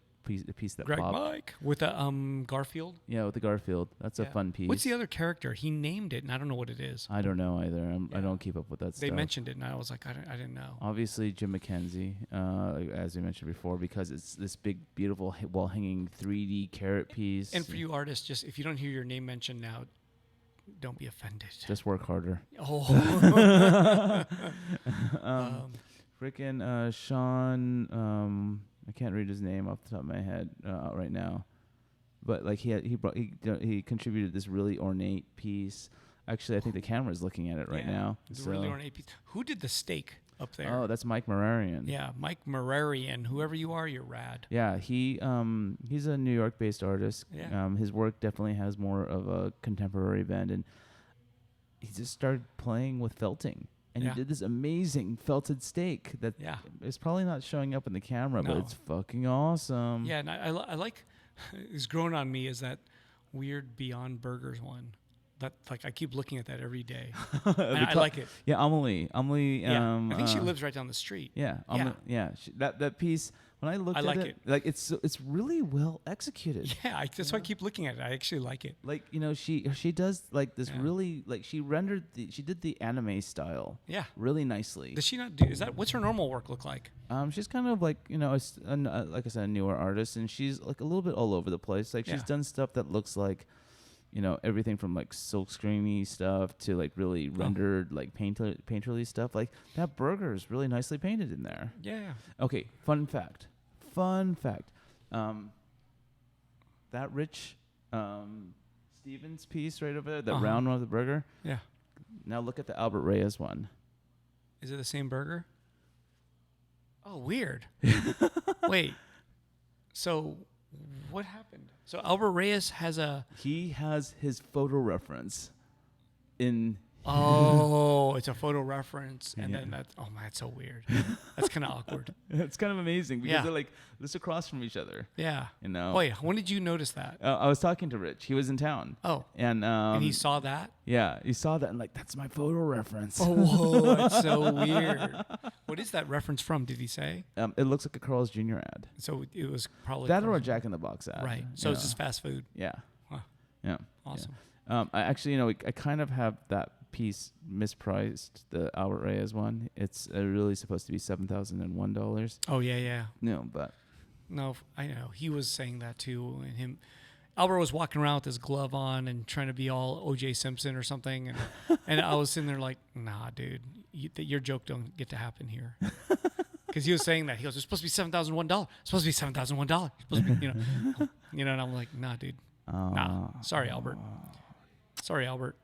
a piece that Greg popped. Mike with the Garfield. Yeah, with the Garfield. That's a Yeah. fun piece. What's the other character? He named it, and I don't know what it is. I don't know either. I Yeah. don't keep up with that They stuff. mentioned it, and I was like, I didn't know. Obviously, Jim McKenzie, as we mentioned before, because it's this big, beautiful, wall-hanging 3D carrot piece. And for you artists, just if you don't hear your name mentioned now, don't be offended. Just work harder. Oh. Frickin' Sean, I can't read his name off the top of my head right now, but like he contributed this really ornate piece. Actually, I think the camera's looking at it right Yeah, now. it's a really ornate piece. Who did the steak up there? Oh, that's Mike Morarian. Yeah, Mike Morarian. Whoever you are, you're rad. Yeah, he's a New York-based artist. Yeah. His work definitely has more of a contemporary bend, and he just started playing with felting. And Yeah. he did this amazing felted steak that Yeah. is probably not showing up in the camera, but No. it's fucking awesome. Yeah, and I like it's grown on me is that weird Beyond Burgers one. That like I keep looking at that every day. And I like it. Yeah, Amelie. Yeah. I think she lives right down the street. Yeah, Yeah. that piece. When I looked I at like it, it. like it's really well executed. Yeah, that's why I keep looking at it. I actually like it. Like she does like this Yeah. really like she did the anime style Yeah. really nicely. Does she not do? Is that what's her normal work look like? She's kind of like like I said, a newer artist, and she's like a little bit all over the place. Like she's Yeah. done stuff that looks like, everything from like silk screeny stuff to like really rendered like painterly stuff. Like that burger is really nicely painted in there. Yeah. Okay, fun fact. That Rich Stevens piece right over there, that round one of the burger. Yeah. Now look at the Albert Reyes one. Is it the same burger? Oh, weird. Wait. So, what happened? So Albert Reyes has a. He has his photo reference in. Oh, it's a photo reference, and Yeah. then that's. Oh man, that's so weird. That's kind of awkward. It's kind of amazing because Yeah. they're like this across from each other. Yeah. Wait, when did you notice that? I was talking to Rich. He was in town. Oh. And he saw that. Yeah, he saw that and like that's my photo reference. Oh, whoa, that's so weird. What is that reference from? Did he say? It looks like a Carl's Jr. ad. So it was probably That or a Carl's- Jack in the Box ad. Right. So it's just fast food. Yeah. Huh. Yeah. Awesome. Yeah. I actually, I kind of have that piece mispriced, the Albert Reyes one. It's really supposed to be $7,001. Oh yeah, yeah. No, but No, I know. He was saying that too, and Albert was walking around with his glove on and trying to be all O.J. Simpson or something, and and I was sitting there like, nah, dude, your joke don't get to happen here. Because he was saying that he goes, it's supposed to be $7,001. It's supposed to be $7,001. It's supposed to be, and I'm like, nah, dude, nah. Sorry, Albert. Sorry, Albert.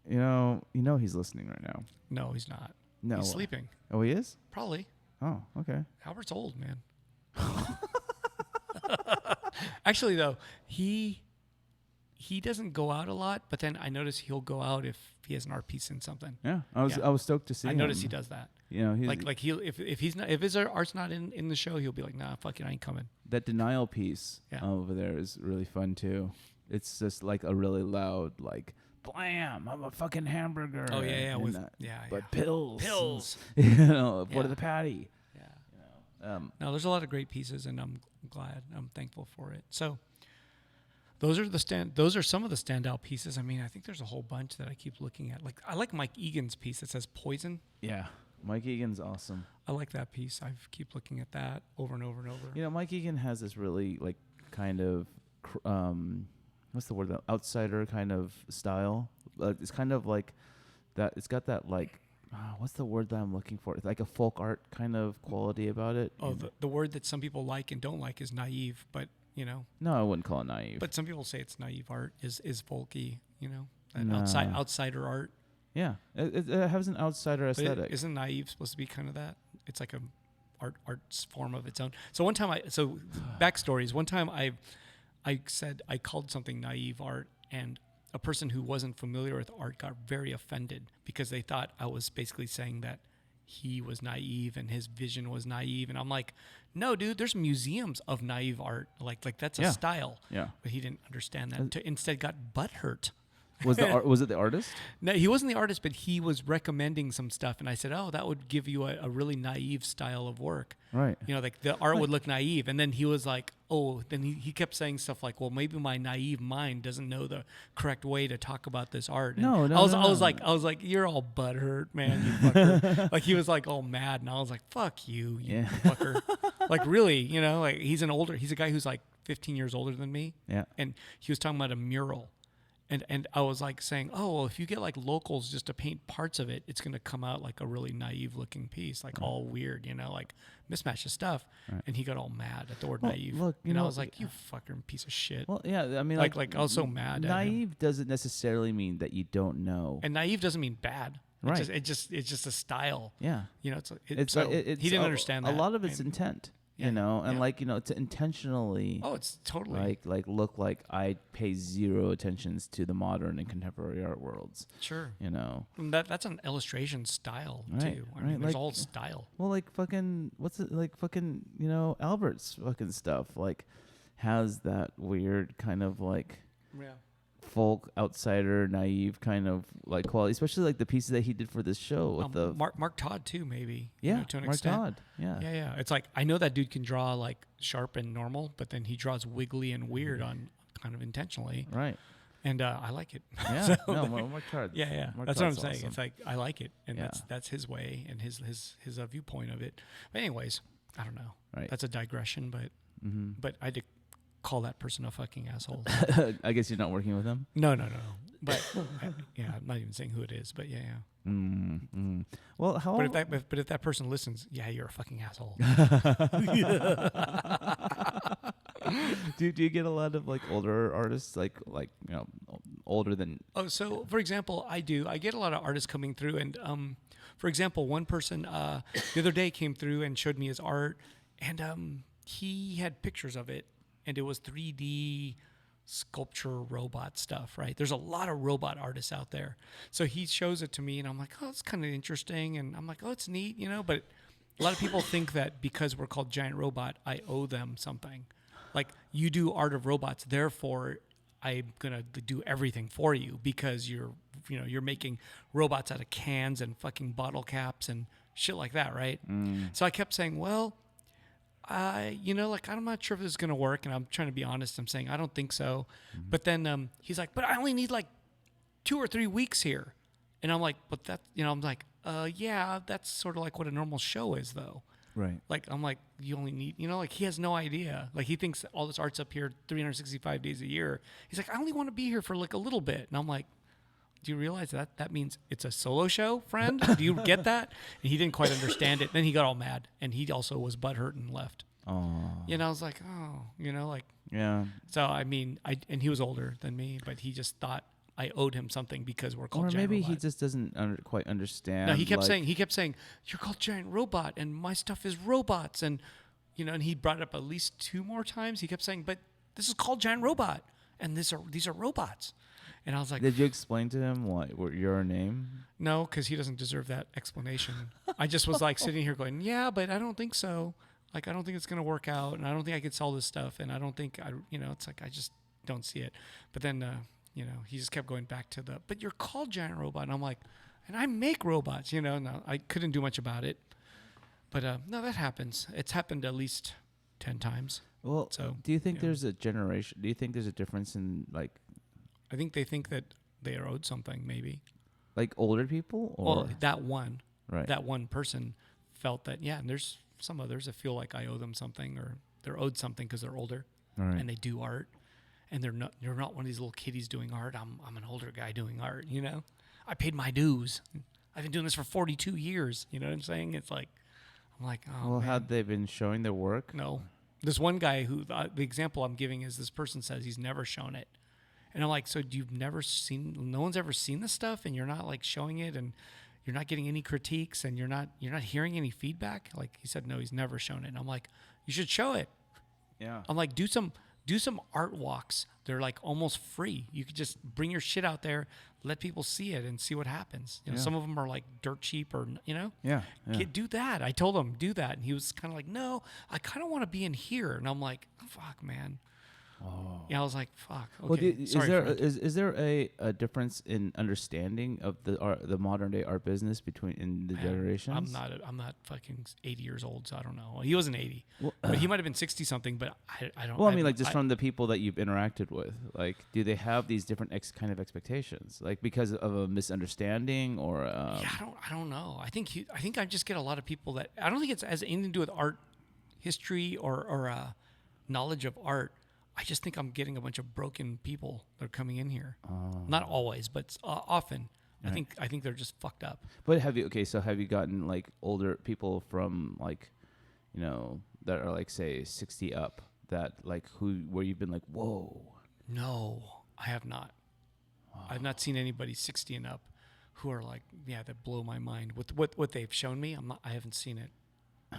he's listening right now. No, he's not. No, He's sleeping. Oh, he is? Probably. Oh, okay. Albert's old, man. Actually, though, he doesn't go out a lot, but then I notice he'll go out if he has an art piece in something. Yeah, I was stoked to see. I him. notice he does that. He's Like he'll if his art's not in the show, he'll be like, nah, fuck it, I ain't coming. that denial piece Yeah. over there is really fun too. It's just like a really loud like blam. I'm a fucking hamburger. Oh yeah, and with that- yeah, but pills, Pills. What Yeah. are the patty? yeah. No, there's a lot of great pieces, and I'm glad, I'm thankful for it. So those are some of the standout pieces. I mean, I think there's a whole bunch that I keep looking at. Like I like Mike Egan's piece that says Poison. Yeah, Mike Egan's awesome. I like that piece. I keep looking at that over and over and over. Mike Egan has this really like kind of what's the word? The outsider kind of style. It's kind of like that. It's got that like what's the word that I'm looking for? It's like a folk art kind of quality about it. Oh, the word that some people like and don't like is naive, but No, I wouldn't call it naive. but some people say it's naive art is folky, that Nah. outsider art. yeah, it has an outsider But aesthetic. isn't naive supposed to be kind of that? It's like a art's form of its own. So backstories. One time I said I called something naive art, and a person who wasn't familiar with art got very offended because they thought I was basically saying that he was naive and his vision was naive. And I'm like, no, dude, there's museums of naive art. Like that's a Yeah. style. Yeah. But he didn't understand that. Instead got butthurt. Was it the artist? No, he wasn't the artist, but he was recommending some stuff. And I said, oh, that would give you a really naive style of work. Right. You know, like the art would look naive. And then he was like, oh, then he kept saying stuff like, well, maybe my naive mind doesn't know the correct way to talk about this art. And No, I was like, you're all butthurt, man, you fucker. Like he was like all mad. And I was like, fuck you, you fucker. Like really, you know, like he's a guy who's like 15 years older than me. Yeah. And he was talking about a mural. And I was like saying, oh, well, if you get like locals just to paint parts of it, it's going to come out like a really naive looking piece, like all weird, you know, like mismatch of stuff. Right. And he got all mad at the word naive. Look, and I was like, you fucking piece of shit. Well, yeah, I mean, like I was so mad at him. Naive doesn't necessarily mean that you don't know. And naive doesn't mean bad. Right. It's just a style. Yeah. You know, he didn't understand that. A lot of it's intent. Yeah, you know, and yeah. like, you know, to intentionally it's totally like look like I pay zero attentions to the modern and contemporary art worlds. sure. You know. And that's an illustration style Right, too. I right, mean, there's like- all style. Well, like fucking you know, Albert's fucking stuff like has that weird kind of like Yeah. folk outsider naive kind of like quality, especially like the pieces that he did for this show with the Mark Todd too, maybe. you yeah know, to an Mark extent. Todd. Yeah. It's like I know that dude can draw like sharp and normal, but then he draws wiggly and weird on kind of intentionally, Right. and I like it. Yeah. So, No, Mark Todd. yeah. Mark That's what I'm Todd's saying. awesome. It's like I like it, and Yeah. that's his way and his viewpoint of it. But anyways, I don't know. Right. That's a digression, but Mm-hmm. I had to call that person a fucking asshole. I guess you're not working with him. No. But yeah, I'm not even saying who it is. But yeah. Mm-hmm. Well, how? But if that person listens, yeah, you're a fucking asshole. do you get a lot of like older artists like you know older than Oh, so for example, I do. I get a lot of artists coming through, and for example, one person the other day came through and showed me his art, and he had pictures of it, and it was 3D sculpture robot stuff, right? There's a lot of robot artists out there. So he shows it to me, and I'm like, oh, it's kind of interesting, and I'm like, oh, it's neat, you know. But a lot of people think that because we're called Giant Robot, I owe them something. Like you do art of robots, therefore I'm gonna do everything for you because you're making robots out of cans and fucking bottle caps and shit like that, right? So I kept saying, well, like I'm not sure if this is gonna work, and I'm trying to be honest. I'm saying I don't think so, but then he's like, but I only need like 2 or 3 weeks here, and I'm like, but that, I'm like, yeah, that's sort of like what a normal show is, though. right. Like, I'm like, you only need, like he has no idea. Like he thinks all this art's up here 365 days a year. He's like, I only want to be here for like a little bit. And I'm like, do you realize that means it's a solo show, friend? Do you get that? And he didn't quite understand it. Then he got all mad, and he also was butthurt and left. Oh. I was like, oh, like, Yeah. so I mean, and he was older than me, but he just thought I owed him something because we're called Or Giant maybe Robot. he just doesn't quite understand. No, he kept like- saying, you're called Giant Robot, and my stuff is robots, and and he brought it up at least 2 more times. He kept saying, but this is called Giant Robot, and these are robots. And I was like, Did you explain to him what your name? no, because he doesn't deserve that explanation. I just was like sitting here going, yeah, but I don't think so. Like, I don't think it's going to work out, and I don't think I could sell this stuff, and I don't think it's like I just don't see it. But then, he just kept going back to but you're called Giant Robot, and I'm like, and I make robots, No, I couldn't do much about it. But no, that happens. It's happened at least 10 times. Well, So, do you think yeah. there's a generation? Do you think there's a difference in like I think they think that they are owed something, maybe. older people or Well, that one person felt that, yeah, and there's some others that feel like I owe them something, or they're owed something because they're older. All right. And they do art, and they're not one of these little kiddies doing art. I'm an older guy doing art. I paid my dues. I've been doing this for 42 years. You know what I'm saying? It's like, I'm like, oh, well, man. had they been showing their work? No, this one guy who the example I'm giving is this person says he's never shown it, and I'm like, so you've never seen? No one's ever seen this stuff, and you're not like showing it, and you're not getting any critiques, and you're not hearing any feedback. Like he said, no, he's never shown it. And I'm like, you should show it. Yeah. I'm like, do some do some art walks. They're like almost free. You could just bring your shit out there, let people see it, and see what happens. You know, Yeah. some of them are like dirt cheap, or you know, Yeah. Yeah. do that. I told him do that, and he was kind of like, no, I kind of want to be in here, and I'm like, fuck, man. Oh. Yeah, I was like, fuck. Okay, Well, is sorry, there friend. is there a difference in understanding of the modern day art business between in the Man, generations? I'm not fucking 80 years old, so I don't know. He wasn't 80, Well, but he might have been 60 something. But I don't. well, I mean, like just from the people that you've interacted with, like, do they have these different kind of expectations, like because of a misunderstanding or? Yeah, I don't know. I think I just get a lot of people that I don't think it has anything to do with art history or knowledge of art. I just think I'm getting a bunch of broken people that are coming in here. Not always, but often. Right. I think they're just fucked up. But have you gotten like older people from like, you know, that are like say 60 up that like where you've been like, whoa. No, I have not. I've not seen anybody 60 and up who are like, yeah, that blow my mind with what they've shown me. I haven't seen it.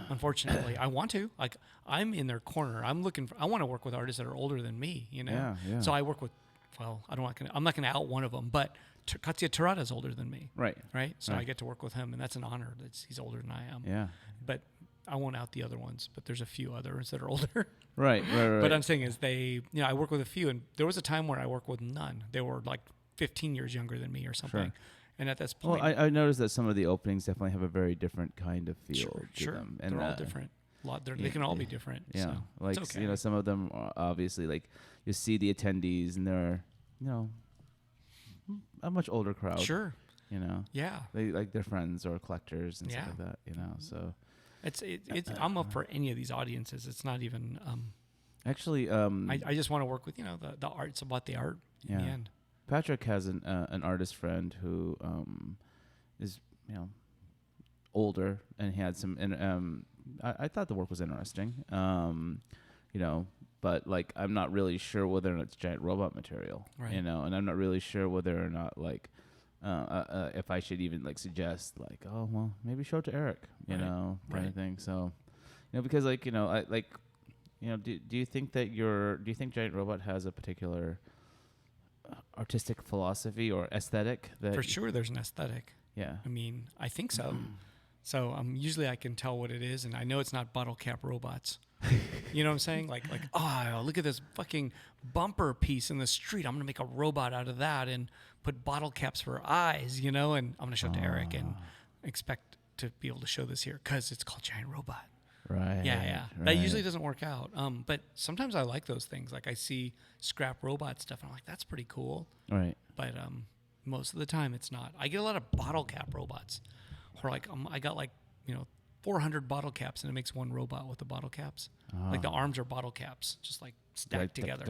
Unfortunately, I want to. Like, I'm in their corner. I want to work with artists that are older than me, you know? Yeah, yeah. So I work with, well, I'm not going to out one of them, but Katsuya Terada is older than me. Right. Right. So Right. I get to work with him, and that's an honor. He's older than I am. Yeah. But I won't out the other ones, but there's a few others that are older. Right. But I'm saying is I work with a few, and there was a time where I worked with none. They were like 15 years younger than me or something. Sure. And at this Well, point, I noticed that some of the openings definitely have a very different kind of feel to sure, them. they're all different. They yeah, can all be different. Yeah, So like it's okay. you know, some of them are obviously like you see the attendees and they're you know a much older crowd. Sure. You know, Yeah. they like their friends or collectors and Yeah. stuff like that. You know, so It's I'm up for any of these audiences. It's not even actually, I just want to work with, you know, the art's about the art in the Yeah. end. Patrick has an artist friend who is you know older and he had some and I thought the work was interesting. You know, but like I'm not really sure whether or not it's giant robot material. Right. You know, and I'm not really sure whether or not like if I should even like suggest like, oh well, maybe show it to Eric, you Right. know, kind Right. of thing. So, you know, because like, you know, I like, you know, do you think that do you think Giant Robot has a particular artistic philosophy or aesthetic that For sure there's an aesthetic. Yeah. I mean, I think so. So usually I can tell what it is, and I know it's not bottle cap robots. You know what I'm saying? Like, oh, look at this fucking bumper piece in the street. I'm gonna make a robot out of that and put bottle caps for eyes, you know. And I'm gonna show it to Eric and expect to be able to show this here because it's called Giant Robot. Right. Yeah. Right. That usually doesn't work out. But sometimes I like those things. Like I see scrap robot stuff, and I'm like, that's pretty cool. Right. But most of the time it's not. I get a lot of bottle cap robots, or like I got like 400 bottle caps, and it makes one robot with the bottle caps. Like the arms are bottle caps, just like stacked together.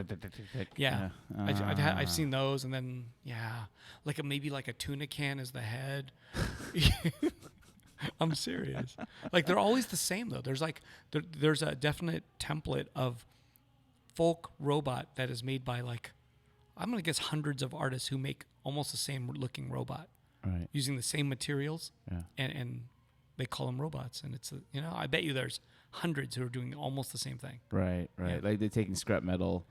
Yeah, I've seen those, and then like maybe like a tuna can is the head. I'm serious. Like they're always the same though. There's like there's a definite template of folk robot that is made by like I'm gonna guess hundreds of artists who make almost the same looking robot Right. using the same materials, Yeah. and they call them robots. And it's I bet you there's hundreds who are doing almost the same thing. Right. Right. Yeah. Like they're taking scrap metal.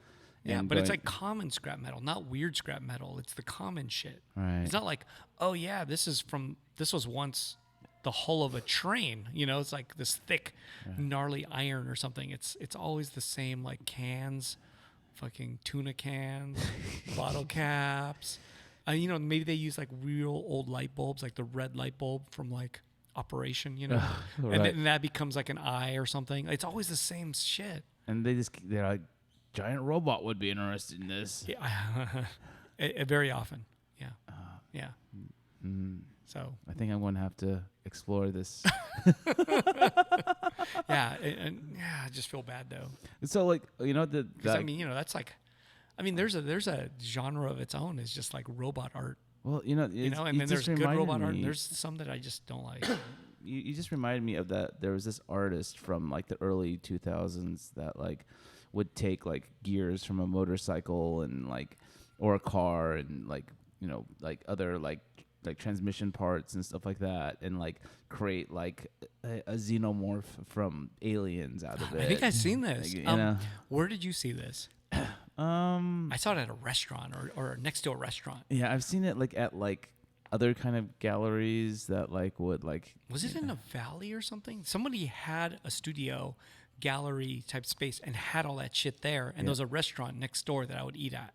Yeah, and but it's going- like common scrap metal, not weird scrap metal. It's the common shit. Right. It's not like, oh yeah, this was once the hull of a train. It's like this thick, gnarly iron or something. It's always the same, like cans, fucking tuna cans, bottle caps. Maybe they use like real old light bulbs, like the red light bulb from like Operation, Right. and then that becomes like an eye or something. It's always the same shit. And they're like, giant robot would be interested in this. Yeah, very often. Yeah, yeah. So I think I'm going to have to explore this. yeah, I just feel bad though. So like, Because that's like, there's a genre of its own. It's just like robot art, well, and then there's good robot art, and me, there's some that I just don't like. you just reminded me of that. There was this artist from like the early 2000s that like would take like gears from a motorcycle and like or a car and like other like transmission parts and stuff like that, and like create like a xenomorph from Aliens out of it. I think I've seen this. Like, Where did you see this? I saw it at a restaurant or next to a restaurant. Yeah, I've seen it like at like other kind of galleries that like would like. Was it in a valley or something? Somebody had a studio gallery type space and had all that shit there, and there was a restaurant next door that I would eat at,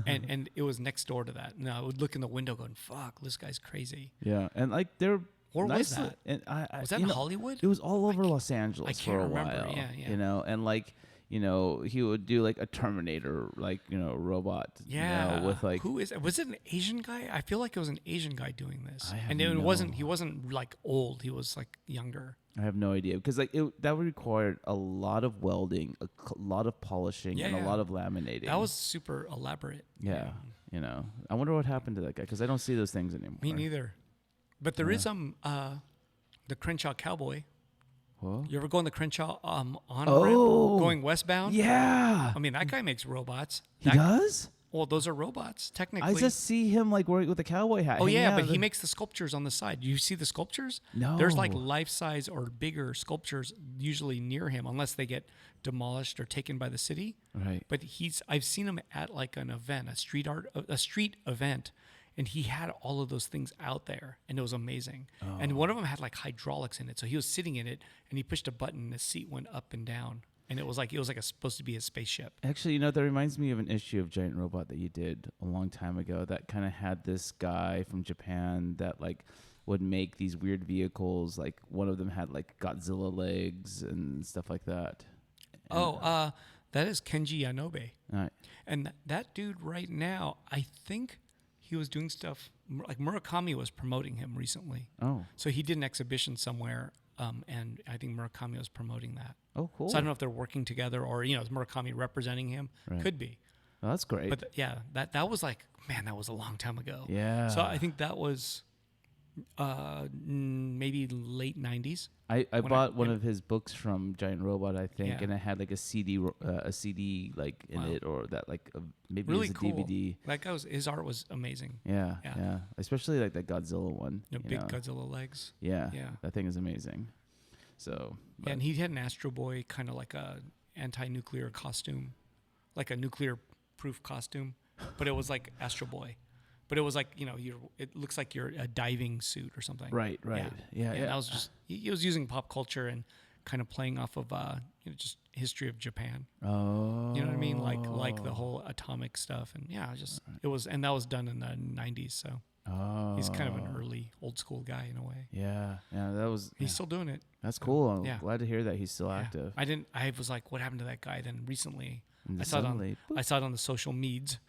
and it was next door to that, and I would look in the window going, fuck, this guy's crazy. Yeah, and like they're Where was nice, that? and Was that in Hollywood? It was all over Los Angeles can't for a remember. while. Yeah, yeah. You know, and like he would do like a Terminator, like robot. Yeah, with like who is? Was it an Asian guy? I feel like it was an Asian guy doing this, I have and it no- wasn't. He wasn't like old. He was like younger. I have no idea because like that would require a lot of welding, a lot of polishing, Yeah, and yeah. a lot of laminating. That was super elaborate. yeah. I wonder what happened to that guy because I don't see those things anymore. Me neither. But there is the Crenshaw Cowboy. Whoa. You ever go on the Crenshaw on Oh. going westbound? Yeah, I mean, that guy makes robots. he does. Well, those are robots, technically. I just see him like wearing with a cowboy hat. Oh hanging yeah, out but of he the- makes the sculptures on the side. You see the sculptures? No. There's like life-size or bigger sculptures usually near him, unless they get demolished or taken by the city. right. But I've seen him at like an event, a street event, and he had all of those things out there, and it was amazing. And one of them had like hydraulics in it, so he was sitting in it, and he pushed a button, and the seat went up and down, and it was like supposed to be a spaceship. Actually, that reminds me of an issue of Giant Robot that you did a long time ago that kind of had this guy from Japan that like would make these weird vehicles. Like one of them had like Godzilla legs and stuff like that. And, That is Kenji Yanobe. right. And that dude right now, I think he was doing stuff like Murakami was promoting him recently. Oh. So he did an exhibition somewhere, and I think Murakami was promoting that. Oh, cool. So I don't know if they're working together or is Murakami representing him? Right. Could be. Oh, that's great. But that was like, man, that was a long time ago. yeah. So I think that was maybe late 90s. I when bought one yeah. of his books from Giant Robot, I think, Yeah. and it had like a CD like in Wow. it, or that like maybe Really it was a cool. DVD. That guy his art was amazing. Yeah, Yeah. yeah, especially like that Godzilla one. Big Godzilla legs. Yeah, Yeah. that thing is amazing. So, Yeah, and he had an Astro Boy kind of like a anti-nuclear costume, like a nuclear-proof costume, but it was like Astro Boy. But it was like it looks like you're a diving suit or something. right, yeah. And that was just he was using pop culture and kind of playing off of just history of Japan. Oh, You know what I mean? Like the whole atomic stuff, and it was, and that was done in the 90s. So he's kind of an early old school guy in a way. Yeah, that was. He's yeah. still doing it. That's cool. I'm yeah. glad to hear that he's still Yeah. active. I was like, what happened to that guy? Then recently, And I saw it on suddenly, I saw it on the social meds.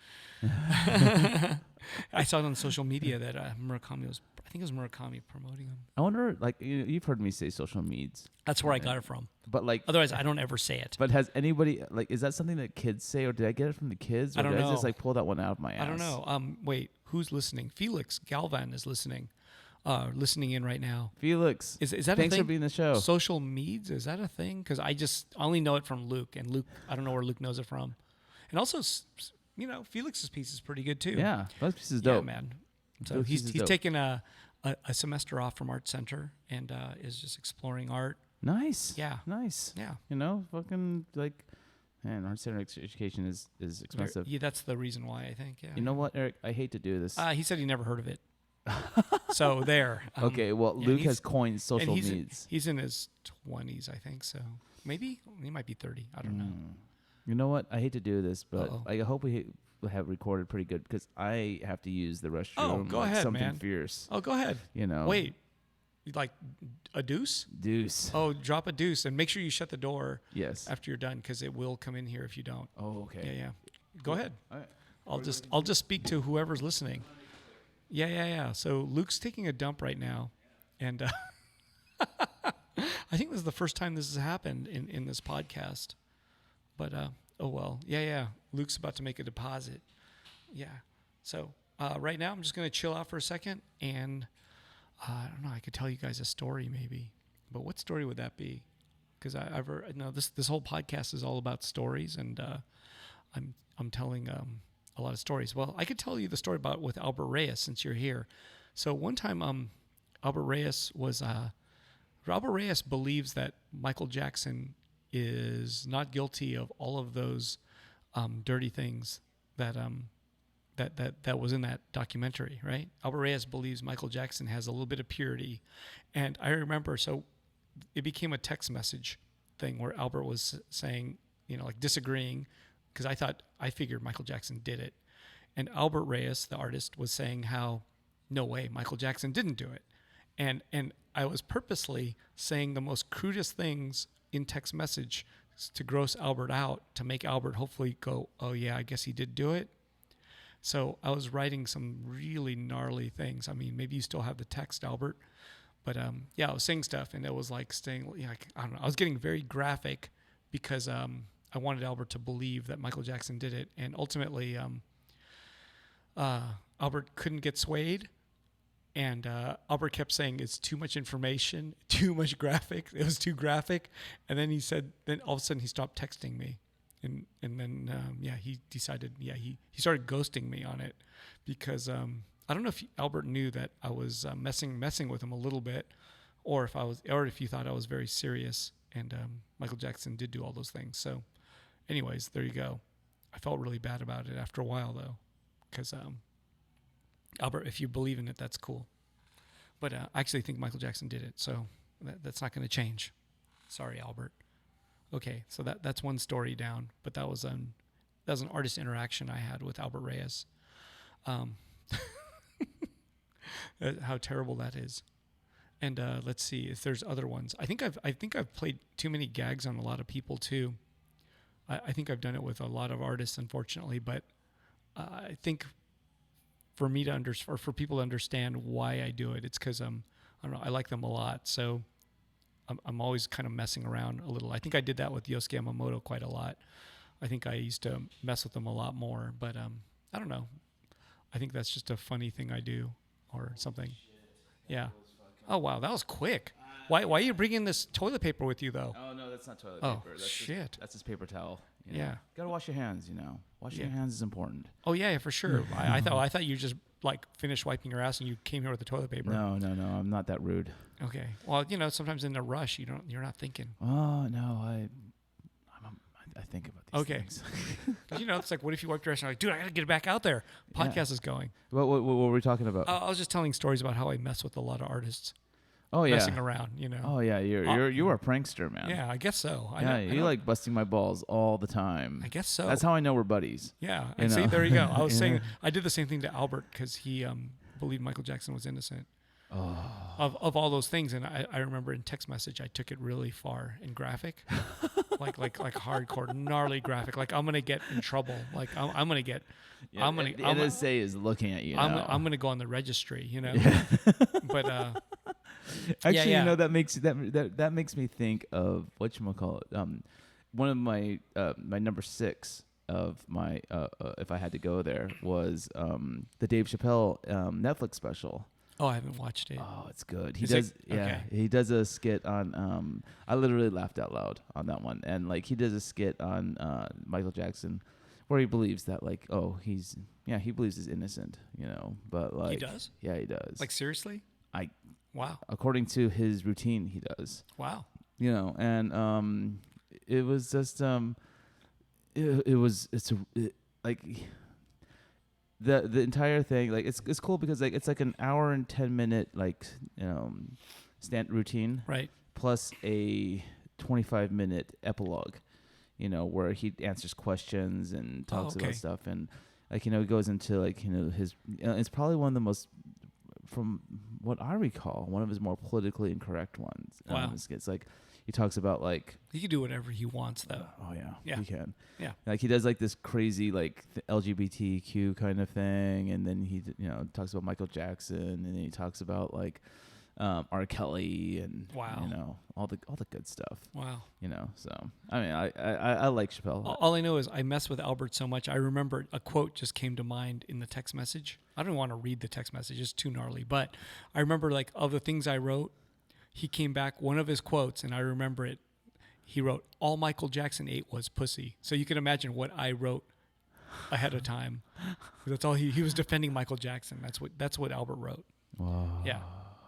I saw it on social media that Murakami was. I think it was Murakami promoting him. I wonder, like, you've heard me say social meds, That's where I got it from. but like, Otherwise, I don't ever say it. but has anybody like, is that something that kids say, or did I get it from the kids, or I don't did I just know. like pull that one out of my ass? I don't know. Wait, who's listening? Felix Galvan is listening. Listening in right now. Felix, Is that thanks a thing? for being the show. Social meds, is that a thing? Because I only know it from Luke, and Luke, I don't know where Luke knows it from. And also, Felix's piece is pretty good too. Yeah, that piece is Yeah, dope. man. So Felix he's is he's dope. taken a semester off from Art Center and is just exploring art. Nice. Yeah. Nice. Yeah. Fucking like, man, art center education is expensive. Yeah, that's the reason why I think. Yeah. You know what, Eric? I hate to do this. He said he never heard of it. So there. Okay, well, yeah, Luke he's- has coined social and needs. he's in his 20s, I think. So maybe he might be 30. I don't know. You know what? I hate to do this, but Uh-oh. I hope we have recorded pretty good because I have to use the restroom. Oh, go like ahead, something man. fierce. Oh, go ahead. Wait, you like a deuce? Deuce. Oh, drop a deuce and make sure you shut the door Yes. after you're done because it will come in here if you don't. Oh, okay. Yeah, yeah. Go ahead. All right. I'll just speak to whoever's listening. Yeah. So Luke's taking a dump right now, and I think this is the first time this has happened in this podcast. But oh well. Yeah. Luke's about to make a deposit. Yeah. So right now I'm just gonna chill out for a second, and I don't know. I could tell you guys a story maybe, but what story would that be? Because this whole podcast is all about stories, and I'm telling a lot of stories. Well, I could tell you the story about with Albert Reyes since you're here. So one time, Albert Reyes believes that Michael Jackson is not guilty of all of those dirty things that that was in that documentary, right? Albert Reyes believes Michael Jackson has a little bit of purity, and I remember, so it became a text message thing where Albert was saying, like disagreeing, because I figured Michael Jackson did it, and Albert Reyes, the artist, was saying how no way Michael Jackson didn't do it, and I was purposely saying the most crudest things in text message to gross Albert out, to make Albert hopefully go, oh yeah, I guess he did do it. So I was writing some really gnarly things. I mean, maybe you still have the text, Albert, but yeah, I was saying stuff, and it was like saying, like, I don't know, I was getting very graphic because I wanted Albert to believe that Michael Jackson did it, and ultimately Albert couldn't get swayed. And Albert kept saying it's too much information, too much graphic. It was too graphic. And then he said, then all of a sudden he stopped texting me. And then, he decided, he started ghosting me on it because I don't know if Albert knew that I was messing with him a little bit, or if he thought I was very serious. And Michael Jackson did do all those things. So anyways, there you go. I felt really bad about it after a while though, because Albert, if you believe in it, that's cool. But I actually think Michael Jackson did it, so that's not going to change. Sorry, Albert. Okay, so that's one story down, but that was an artist interaction I had with Albert Reyes. How terrible that is. And let's see if there's other ones. I think I've played too many gags on a lot of people too. I think I've done it with a lot of artists, unfortunately, but I think for me to for people to understand why I do it, it's because I don't know, I like them a lot, so I'm always kind of messing around a little. I think I did that with Yosuke Yamamoto quite a lot. I think I used to mess with them a lot more, but I don't know. I think that's just a funny thing I do or something. Yeah. Oh wow, that was quick. Why are you bringing this toilet paper with you though? Oh no, that's not toilet paper. That's shit. That's just paper towel. Yeah. Gotta wash your hands. Washing your hands is important. Oh yeah, for sure. I thought you just like finished wiping your ass and you came here with the toilet paper. No, I'm not that rude. Okay. Well, sometimes in a rush you're not thinking. Oh no, I think about these things. It's like, what if you wiped your ass and you're like, dude, I gotta get it back out there. Podcast is going. What were we talking about? I was just telling stories about how I mess with a lot of artists. Oh yeah, messing around, Oh yeah, you're a prankster, man. Yeah, I guess so. You like busting my balls all the time. I guess so. That's how I know we're buddies. Yeah, and see, there you go. I was saying I did the same thing to Albert because he believed Michael Jackson was innocent. Oh. Of all those things, and I remember in text message I took it really far and graphic, like hardcore, gnarly graphic. Like I'm gonna get in trouble. Like I'm gonna get. Yeah, the NSA is looking at you. I'm gonna go on the registry. But. Actually, that makes me think of whatchamacallit. One of my my number 6 of my if I had to go there was the Dave Chappelle Netflix special. Oh, I haven't watched it. Oh, it's good. He does a skit on I literally laughed out loud on that one. And like he does a skit on Michael Jackson where he believes that like, oh, he believes he's innocent, but like he does? Yeah, he does. Like seriously? Wow. According to his routine, he does. Wow. And it was just the entire thing, like it's cool because like it's like an hour and 10 minute like stand routine, right, plus a 25-minute epilogue, where he answers questions and talks about stuff, and like he goes into like his it's probably one of the most, from what I recall, one of his more politically incorrect ones. Wow. It's like he talks about like he can do whatever he wants though. Oh yeah, he can. Yeah, like he does like this crazy like LGBTQ kind of thing, and then he talks about Michael Jackson, and then he talks about like R. Kelly and all the good stuff. Wow. So I mean I like Chappelle. All I know is I mess with Albert so much. I remember a quote just came to mind in the text message. I don't want to read the text message; it's too gnarly. But I remember like of the things I wrote, he came back one of his quotes, and I remember it. He wrote, "All Michael Jackson ate was pussy." So you can imagine what I wrote ahead of time. That's all he was defending Michael Jackson. That's what Albert wrote. Wow. Yeah.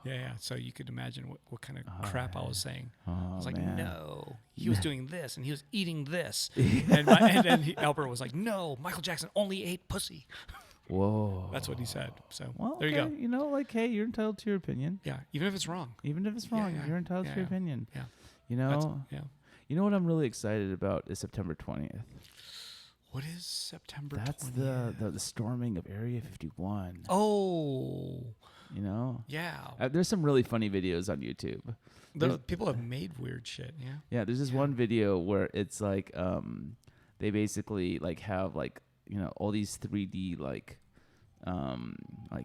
Yeah. So you could imagine what kind of crap I was saying. Oh, I was like, man. no, he was doing this and he was eating this. And then Albert was like, no, Michael Jackson only ate pussy. Whoa. That's what he said. So Well, there you go. You know, like, hey, you're entitled to your opinion. Yeah. Even if it's wrong. Even if it's wrong, Yeah. you're entitled Yeah, to your yeah. opinion. Yeah. You That's, know, yeah. you know what I'm really excited about is September 20th. What is September That's 20th? the storming of Area 51. Oh, You know, yeah. there's some really funny videos on YouTube. There's- People have made weird shit. Yeah. Yeah, there's this Yeah. one video where it's like they basically like have like, you know, all these 3D like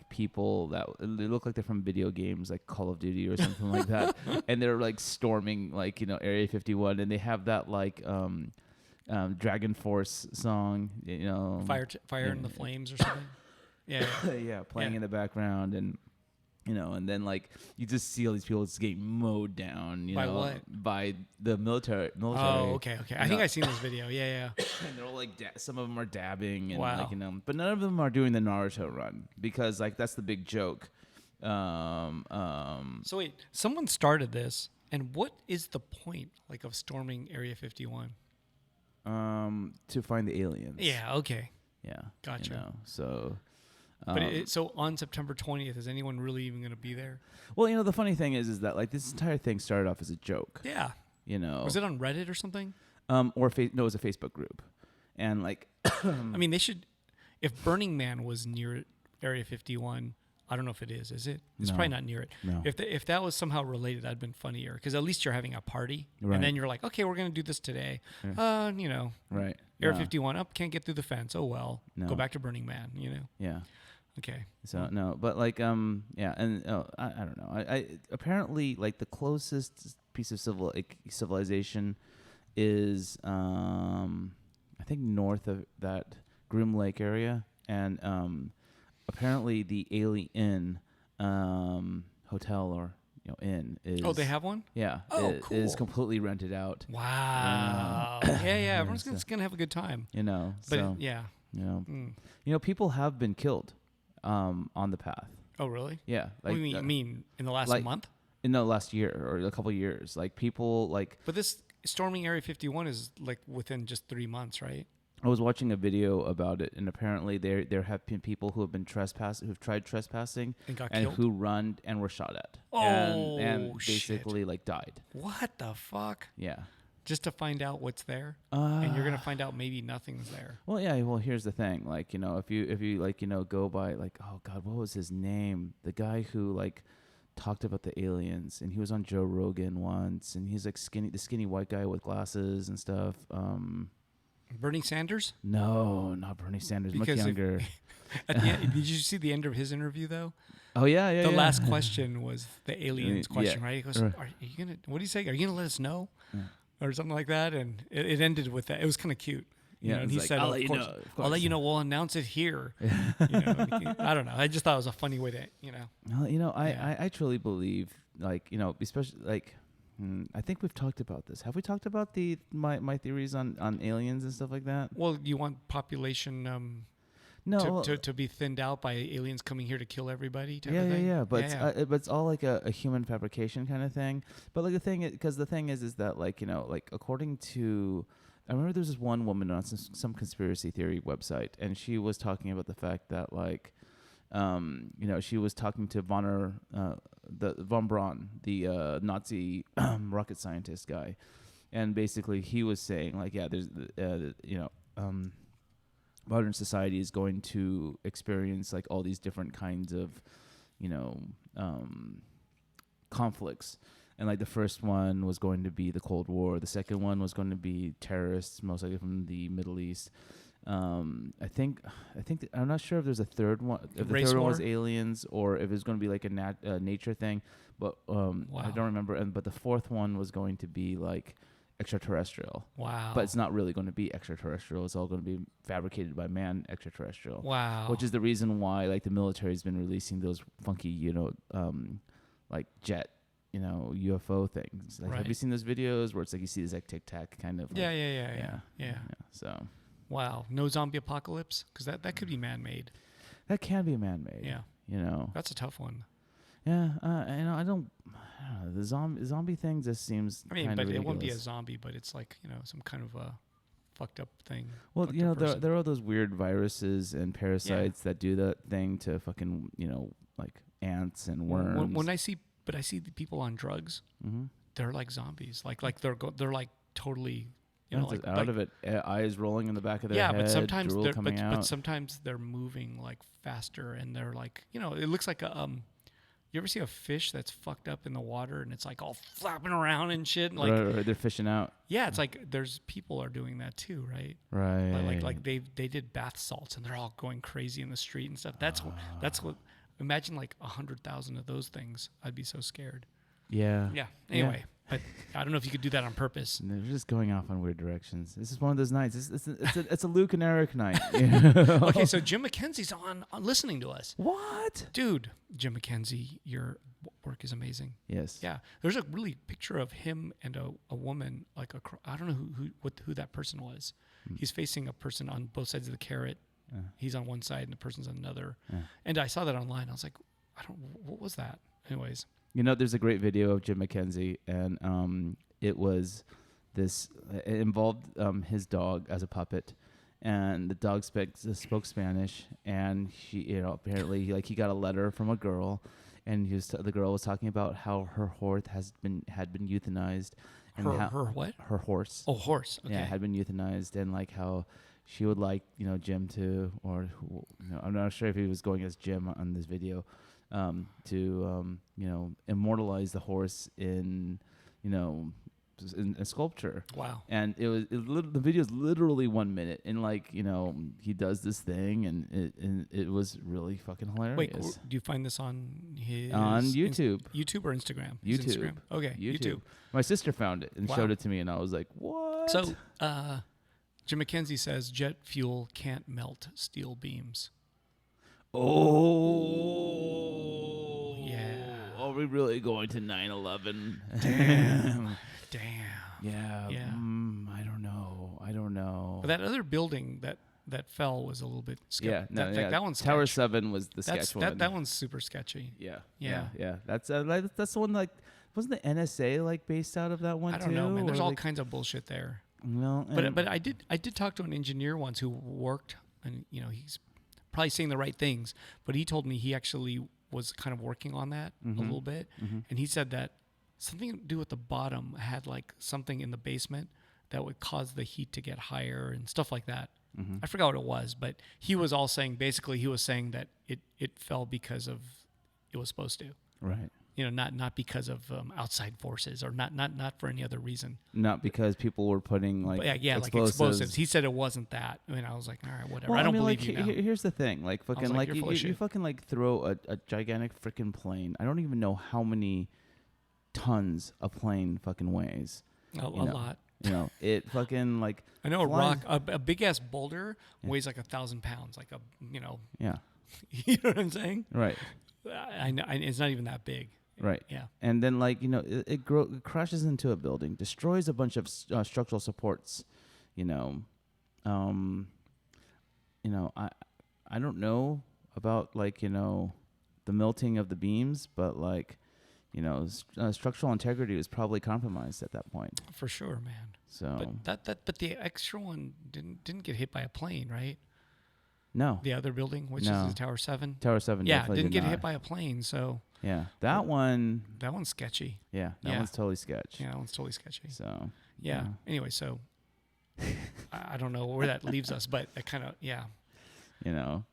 people that they look like they're from video games like Call of Duty or something like that, and they're like storming like, you know, Area 51, and they have that like Dragon Force song, you know, Fire in the Flames or something. Yeah. yeah, playing Yeah. in the background, and you know, and then like you just see all these people just getting mowed down, you By know, what? by the military. Oh, okay. I You think know. I've seen this video. Yeah. And they're all like, some of them are dabbing, and Wow. like, you know, but none of them are doing the Naruto run, because like that's the big joke. So wait, someone started this, and what is the point like of storming Area 51? To find the aliens. Yeah. Okay. Yeah. Gotcha. You know, so. But so on September 20th, is anyone really even going to be there? Well, you know, the funny thing is that like this entire thing started off as a joke. Yeah. You know. Was it on Reddit or something? No, it was a Facebook group, and like. I mean, they should. If Burning Man was near Area 51, I don't know if it is. Is it? It's No. probably not near it. No. If that was somehow related, that'd been funnier. Because at least you're having a party, Right. and then you're like, okay, we're gonna do this today. You know, Right. Area Yeah. 51 up, can't get through the fence. Oh well, No. go back to Burning Man. You know. Yeah. Okay. So no, but like yeah, and I don't know. I apparently like the closest piece of civilization is I think north of that Groom Lake area, and apparently the Alien hotel or, you know, inn is. Oh, they have one. Yeah. Oh, is cool. completely rented out. Wow. Yeah. Everyone's so- gonna have a good time. You know. But So yeah. you know, Mm. people have been killed on the path. Oh really? Yeah. What do you mean in the last like- month? In the last year or a couple of years, like people like But this storming Area 51 is like within just 3 months, right? I was watching a video about it, and apparently there have been people who've tried trespassing And got and killed? who run and were shot at, Oh, and shit. basically like died. What the fuck? Yeah. Just to find out what's there, and you're gonna find out maybe nothing's there. Well, yeah. Well, here's the thing. Like, you know, if you like, you know, go by like, oh God, what was his name? The guy who like talked about the aliens, and he was on Joe Rogan once, and he's like the skinny white guy with glasses and stuff. Bernie Sanders? No, not Bernie Sanders, much Because if- younger. At the end, did you see the end of his interview though? Oh yeah. The last question was the aliens Yeah. question, right? He goes, Right. "Are you gonna? What do you say? Are you gonna let us know?" Yeah. Or something like that, and it ended with that. It was kind of cute. You Yeah, know, and it's he like, said, "I'll "Of let you course, know, of I'll let course." you know. We'll announce it here." You know, I don't know. I just thought it was a funny way to, you know. Well, you know, Yeah. I truly believe, like, you know, especially like, I think we've talked about this. Have we talked about my theories on aliens and stuff like that? Well, you want population No. to be thinned out by aliens coming here to kill everybody type yeah, of thing? yeah. But yeah. but it's all like a human fabrication kind of thing. But like the thing is that, like, you know, like according to, I remember there's this one woman on some conspiracy theory website, and she was talking about the fact that, like, you know, she was talking to von Braun, the Nazi rocket scientist guy, and basically he was saying, like, yeah, there's you know, modern society is going to experience like all these different kinds of, you know, conflicts. And like the first one was going to be the Cold War. The second one was going to be terrorists, most likely from the Middle East. I think I'm not sure if there's a third one. If the Race third one war? was aliens, or if it's going to be like a nature thing. But I Wow. don't remember. But the fourth one was going to be like extraterrestrial. Wow. But it's not really going to be extraterrestrial. It's all going to be fabricated by man extraterrestrial. wow. Which is the reason why like the military's been releasing those funky, you know, like jet, you know, UFO things. Like, have Right. you seen those videos where it's like you see this like tic tac kind of? Like, Yeah. So Wow. No zombie apocalypse? Because that could be man-made. that can be man made. Yeah. You know. That's a tough one. Yeah, I don't know, the zombie thing just seems. I mean, kinda but it won't be a ridiculous. zombie, but it's like, some kind of a fucked up thing. Well, fucked up person. there are those weird viruses and parasites that do that thing to fucking like ants and worms. When I see the people on drugs, Mm-hmm. they're like zombies. Like they're like totally, like out of it, eyes rolling in the back of their yeah, head. but sometimes drool they're coming out. but sometimes they're moving like faster, and they're like, it looks like a You ever see a fish that's fucked up in the water and it's like all flapping around and shit? And like, right, they're fishing out. yeah, it's like there's people are doing that too, right? Right. Like they did bath salts and they're all going crazy in the street and stuff. That's what. Imagine like 100,000 of those things. I'd be so scared. Yeah. Yeah. Anyway, but I don't know if you could do that on purpose. And they're just going off on weird directions. This is one of those nights. It's a Luke and Eric night. You know? Okay, so Jim McKenzie's on listening to us. What? Dude, Jim McKenzie, your work is amazing. Yes. Yeah, there's a really picture of him and a woman, like I don't know who that person was. He's facing a person on both sides of the carrot. He's on one side and the person's on another. And I saw that online. I was like, what was that? Anyways. There's a great video of Jim McKenzie, and it was this. It involved his dog as a puppet, and the dog spoke Spanish, and he, apparently, he got a letter from a girl, and the girl was talking about how her horse had been euthanized, and her what? Her horse. Oh, horse. Okay. Yeah, had been euthanized, and like how she would like Jim to, or I'm not sure if he was going as Jim on this video. To immortalize the horse in a sculpture. Wow. And the video is literally 1 minute, and he does this thing, and it was really fucking hilarious. Wait, do you find this on YouTube? YouTube or Instagram? YouTube. Instagram. Okay, YouTube. My sister found it and showed it to me, and I was like, "What?" So, Jim McKenzie says jet fuel can't melt steel beams. Oh, yeah. Are we really going to 9/11? Damn. Yeah. Yeah. I don't know. But that other building that fell was a little bit sketchy. Yeah. No. That one's Tower sketch. 7 was the sketch one. That one's super sketchy. Yeah. Yeah. Yeah. That's the one. Like, wasn't the NSA like based out of that one? I don't know, man. There's all kinds of bullshit there. Well, but I did talk to an engineer once who worked, and he's probably saying the right things, but he told me he actually was kind of working on that a little bit, and he said that something to do with the bottom had like something in the basement that would cause the heat to get higher and stuff like that. I forgot what it was, but he was saying that it fell because of it was supposed to, right. Not because of outside forces, or not for any other reason. Not because people were putting like like explosives. He said it wasn't that. I mean, I was like, all right, whatever. Well, I don't mean, believe you now. Here's the thing, like fucking like, like you're full of you shit. fucking like throw a gigantic freaking plane. I don't even know how many tons a plane fucking weighs. A lot. It fucking like. I know flies. a big ass boulder weighs like 1,000 pounds. Like Yeah. You know what I'm saying? Right. I know it's not even that big. Right. Yeah. And then it crashes into a building, destroys a bunch of structural supports. I don't know about the melting of the beams, but structural integrity was probably compromised at that point. For sure, man. So. But the extra one didn't get hit by a plane, right? No. The other building, which No. is Tower 7. Tower 7. Yeah, definitely didn't get not. hit by a plane, so. Yeah, that one. That one's sketchy. Yeah, that one's totally sketch. Yeah, that one's totally sketchy. So. Yeah. Anyway, so I don't know where that leaves us, but it kind of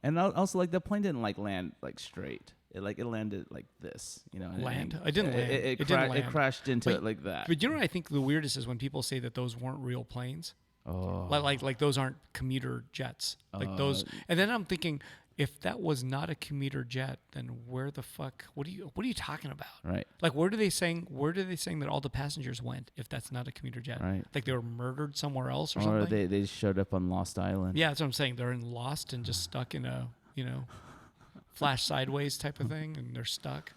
And also the plane didn't land straight. It landed like this. Land? It didn't land. It didn't didn't land. It crashed into it like that. But you know what I think the weirdest is when people say that those weren't real planes. Oh. Like those aren't commuter jets. Like those. And then I'm thinking, if that was not a commuter jet, then where the fuck? What are you talking about? Right. Like where do they saying that all the passengers went? If that's not a commuter jet, right? Like they were murdered somewhere else or Or something. they showed up on Lost Island. Yeah, that's what I'm saying. They're in Lost and just stuck in a flash sideways type of thing, and they're stuck.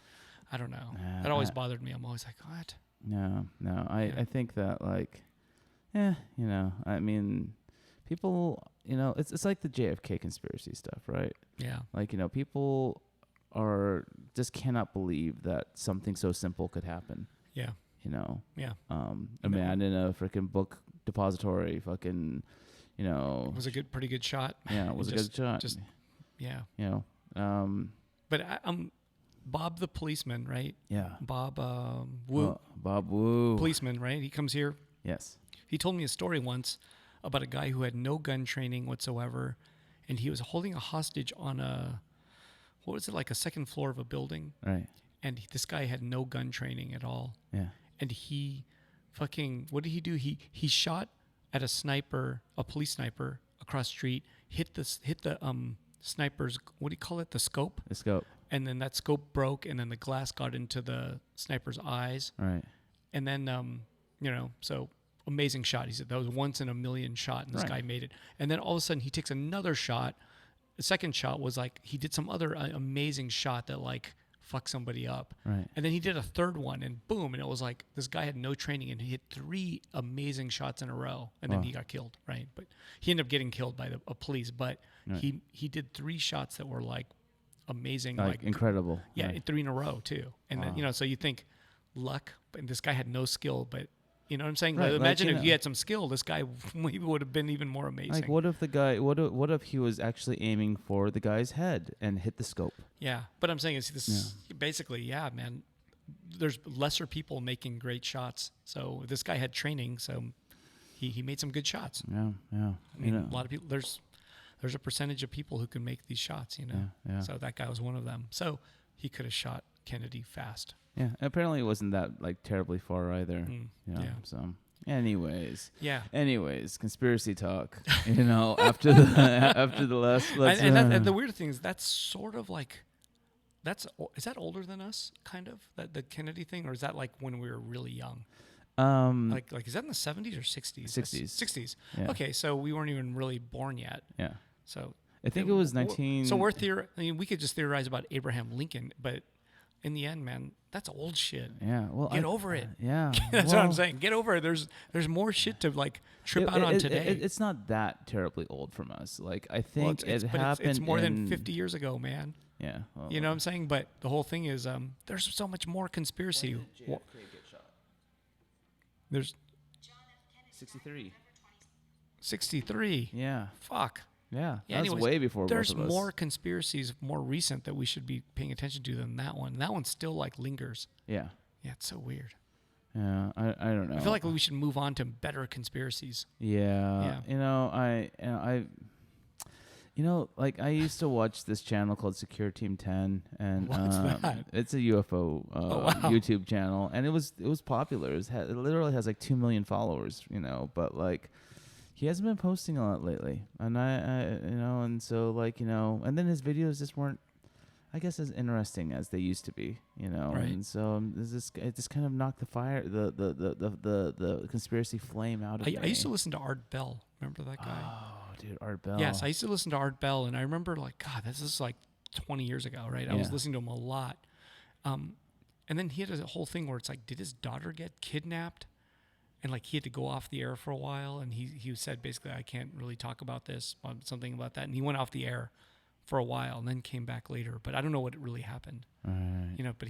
I don't know. That always bothered me. I'm always like, what? No. I think that I mean, people, it's like the JFK conspiracy stuff, right? Yeah. People are just cannot believe that something so simple could happen. Yeah. You know, Yeah. a man in a freaking book depository, fucking, you know, It was a pretty good shot. yeah, it was a good shot. Yeah. You know, But Bob the policeman, right? yeah, Bob Woo. Bob Woo, Policeman, right? He comes here. yes, He told me a story once about a guy who had no gun training whatsoever, and he was holding a hostage on what was it, like a second floor of a building, right, and this guy had no gun training at all. yeah, And he what did he do? He shot at a police sniper across the street, hit the sniper's, what do you call it? The scope. the scope, And then that scope broke, and then the glass got into the sniper's eyes. right, And then, so amazing shot. He said that was once in a million shot, and this guy made it. And then all of a sudden he takes another shot. The second shot was like, he did some other amazing shot that like fuck somebody up. right. And then he did a third one, and boom, and it was like this guy had no training, and he hit 3 amazing shots in a row, and then he got killed, right? But he ended up getting killed by a police, but he did 3 shots that were like amazing, like incredible. yeah, right. 3 in a row too. And then, so you think luck, and this guy had no skill, but you know what I'm saying? Right, Imagine like, if he had some skill, this guy maybe would have been even more amazing. Like, what if the guy? What if he was actually aiming for the guy's head and hit the scope? Yeah, but I'm saying is this basically, yeah, man. There's lesser people making great shots. So this guy had training, so he made some good shots. Yeah, yeah. I mean, a lot of people. There's a percentage of people who can make these shots, you know. Yeah. So that guy was one of them. So he could have shot Kennedy fast. Yeah, apparently it wasn't that like terribly far either. Yeah. So, anyways, Yeah. conspiracy talk. You know, after the last. And the weird thing is that's sort of like, is that older than us? Kind of the Kennedy thing, or is that like when we were really young? Like is that in the 70s or 60s? 60s. 60s. Yeah. Okay, so we weren't even really born yet. Yeah. So I think it was 19. So we could just theorize about Abraham Lincoln, but in the end, man, that's old shit. Yeah. Well, Get over it. Yeah. That's what I'm saying. Get over it. There's more shit to like trip out on today. It's not that terribly old from us. Like I think it but happened. it's more than 50 years ago, man. Yeah. Well, You know what I'm saying? But the whole thing is, there's so much more conspiracy. There's 63. 63. Yeah. Fuck. Yeah. Yeah, That's anyways, way before there's both of us. more conspiracies, more recent, that we should be paying attention to than that one. And that one still like lingers. Yeah. Yeah, it's so weird. Yeah. I don't know. I feel like we should move on to better conspiracies. Yeah. Yeah. Like I used to watch this channel called Secure Team 10, and What's that? it's a UFO wow. YouTube channel, and it was popular. It literally has like 2 million followers, but like he hasn't been posting a lot lately, and and so like and then his videos just weren't, I guess, as interesting as they used to be, Right. And so it just kind of knocked the conspiracy flame out of me. I used to listen to Art Bell. Remember that guy? Oh, dude, Art Bell. Yes, I used to listen to Art Bell, and I remember like, God, this is like 20 years ago, right? I was Yeah. listening to him a lot. And then he had a whole thing where it's like, did his daughter get kidnapped? And like he had to go off the air for a while, and he said basically, I can't really talk about this, something about that. And he went off the air for a while and then came back later. But I don't know what really happened. Right. But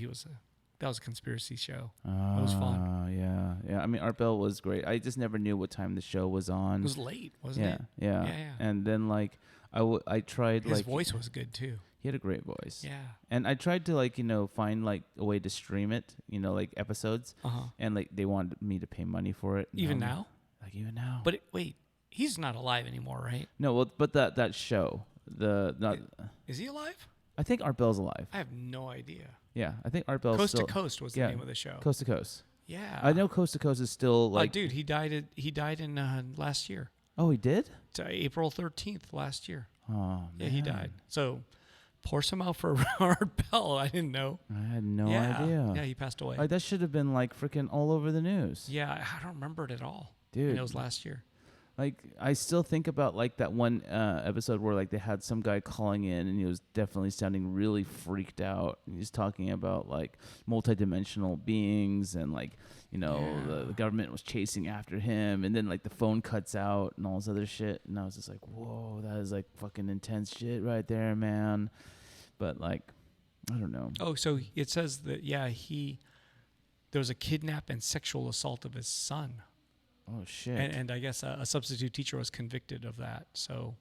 that was a conspiracy show. It was fun. Yeah. I mean, Art Bell was great. I just never knew what time the show was on. It was late, wasn't it? Yeah. Yeah. And then like I tried His like voice was good too. he had a great voice. Yeah. And I tried to like find like a way to stream it, like episodes, and like they wanted me to pay money for it. Even now? Like even now. But wait, he's not alive anymore, right? No, well, but that show, Is he alive? I think Art Bell's alive. I have no idea. Yeah, I think Art Bell's Coast still, to Coast was the name of the show. Coast to Coast. Yeah. I know Coast to Coast is still like. dude, he died in last year. Oh, he did? April 13th last year. Oh, man. Yeah, he died. So pour some out for Art Bell. I didn't know. I had no idea. Yeah, he passed away. That should have been like freaking all over the news. Yeah, I don't remember it at all. Dude. And it was last year. Like, I still think about like that one episode where like they had some guy calling in and he was definitely sounding really freaked out. And he's talking about like multidimensional beings and like, the government was chasing after him, and then like the phone cuts out and all this other shit. And I was just like, whoa, that is like fucking intense shit right there, man. But like, I don't know. Oh, so it says that there was a kidnap and sexual assault of his son, Oh shit. and I guess a substitute teacher was convicted of that. So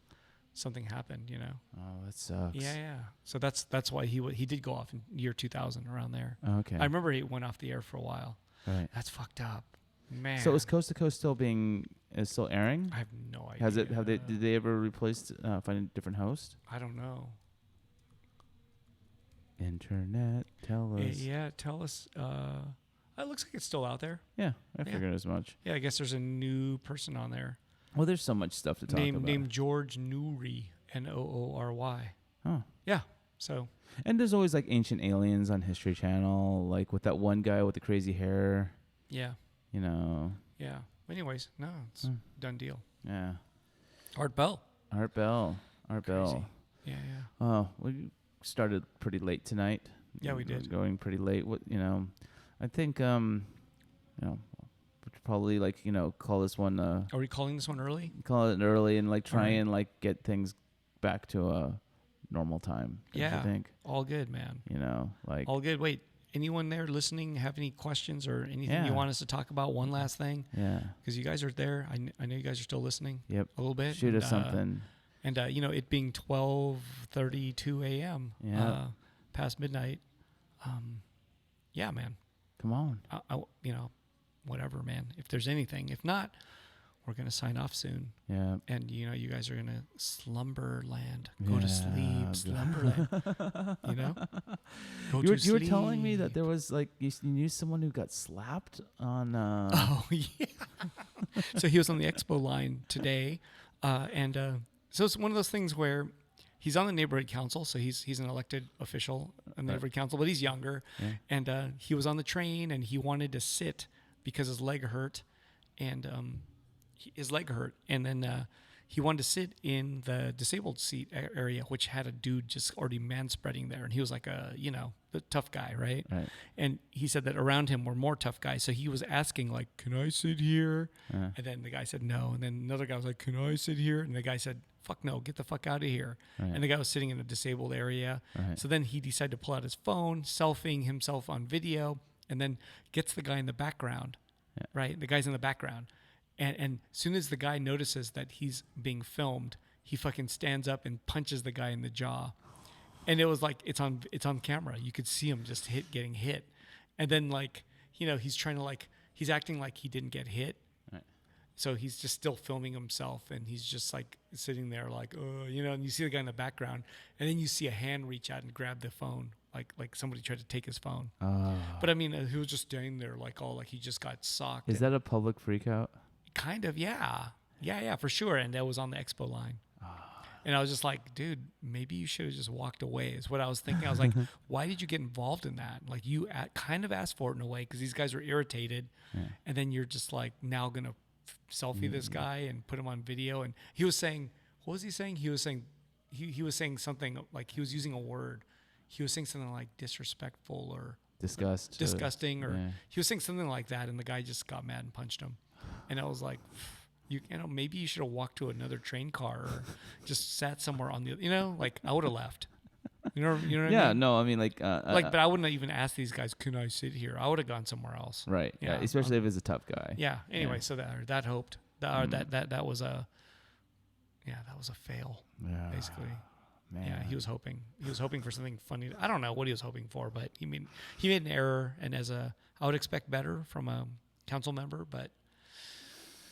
something happened, you know. Oh, that sucks. Yeah. So that's why he did go off in year 2000 around there. Okay. I remember he went off the air for a while. Right. That's fucked up, man. So is Coast to Coast still airing? I have no idea. Did they ever replace find a different host? I don't know. Internet, tell us. Yeah, tell us. It looks like it's still out there. Yeah, I figured as much. Yeah, I guess there's a new person on there. Well, there's so much stuff to talk about. Named George Noory, Noory. Oh. Yeah. So. And there's always like Ancient Aliens on History Channel, like with that one guy with the crazy hair. Yeah. You know. Yeah. Anyways, no, it's done deal. Yeah. Art Bell. Art Bell. Yeah. Oh, we started pretty late tonight. Yeah, we did. Going pretty late. I think we should probably call this one. Are we calling this one early? Call it early and try Alright. and get things back to a normal time. Yeah. I think. All good, man. All good. Wait, anyone there listening have any questions or anything you Yeah. want us to talk about? One last thing, Yeah. because you guys are there. I know you guys are still listening. Yep. A little bit. Shoot and, us something. And it being 12:32 a.m. Yeah. Past midnight. Yeah, man. Come on. Whatever, man. If there's anything, if not, we're gonna sign off soon. Yeah. And you guys are gonna slumberland. Go to sleep, Yeah. slumberland. Go to You were telling me that sleep. there was you knew someone who got slapped on. Oh yeah. So he was on the expo line today, so it's one of those things where he's on the neighborhood council, so he's an elected official in the neighborhood council, but he's younger, Yeah. and he was on the train and he wanted to sit because his leg hurt, and then he wanted to sit in the disabled seat area, which had a dude just already manspreading there, and he was like the tough guy, right? Right. And he said that around him were more tough guys, so he was asking can I sit here? Uh, And then the guy said no, and then another guy was like, can I sit here? And the guy said, fuck no, get the fuck out of here. Right. And the guy was sitting in a disabled area. Right. So then he decided to pull out his phone, selfieing himself on video, and then gets the guy in the background, Yeah. right? The guy's in the background. And as soon as the guy notices that he's being filmed, he fucking stands up and punches the guy in the jaw. And it was it's on camera. You could see him just getting hit. And then he's trying to he's acting like he didn't get hit. Right. So he's just still filming himself, and he's just sitting there and you see the guy in the background, and then you see a hand reach out and grab the phone, like somebody tried to take his phone. But I mean, he was just standing there he just got socked. Is that a public freak out? Kind of, yeah, for sure. And that was on the expo line. And I was just like, dude, maybe you should have just walked away is what I was thinking. I was like, why did you get involved in that? You kind of asked for it in a way because these guys were irritated. Yeah. And then you're just now going to selfie this guy and put him on video. And he was saying, what was he saying? He was saying, he was saying something he was using a word. He was saying something like disrespectful or disgusting, or he was saying something like that. And the guy just got mad and punched him. And I was like, maybe you should have walked to another train car or just sat somewhere on the, I would have left. You know what I mean? Yeah, no, I mean but I wouldn't have even asked these guys, can I sit here? I would have gone somewhere else. Right. Yeah. Especially if it's a tough guy. Yeah. Anyway, Yeah. so that hoped that was a fail. Yeah. Basically. Man. Yeah, he was hoping for something funny. I don't know what he was hoping for, but he made an error, and I would expect better from a council member, but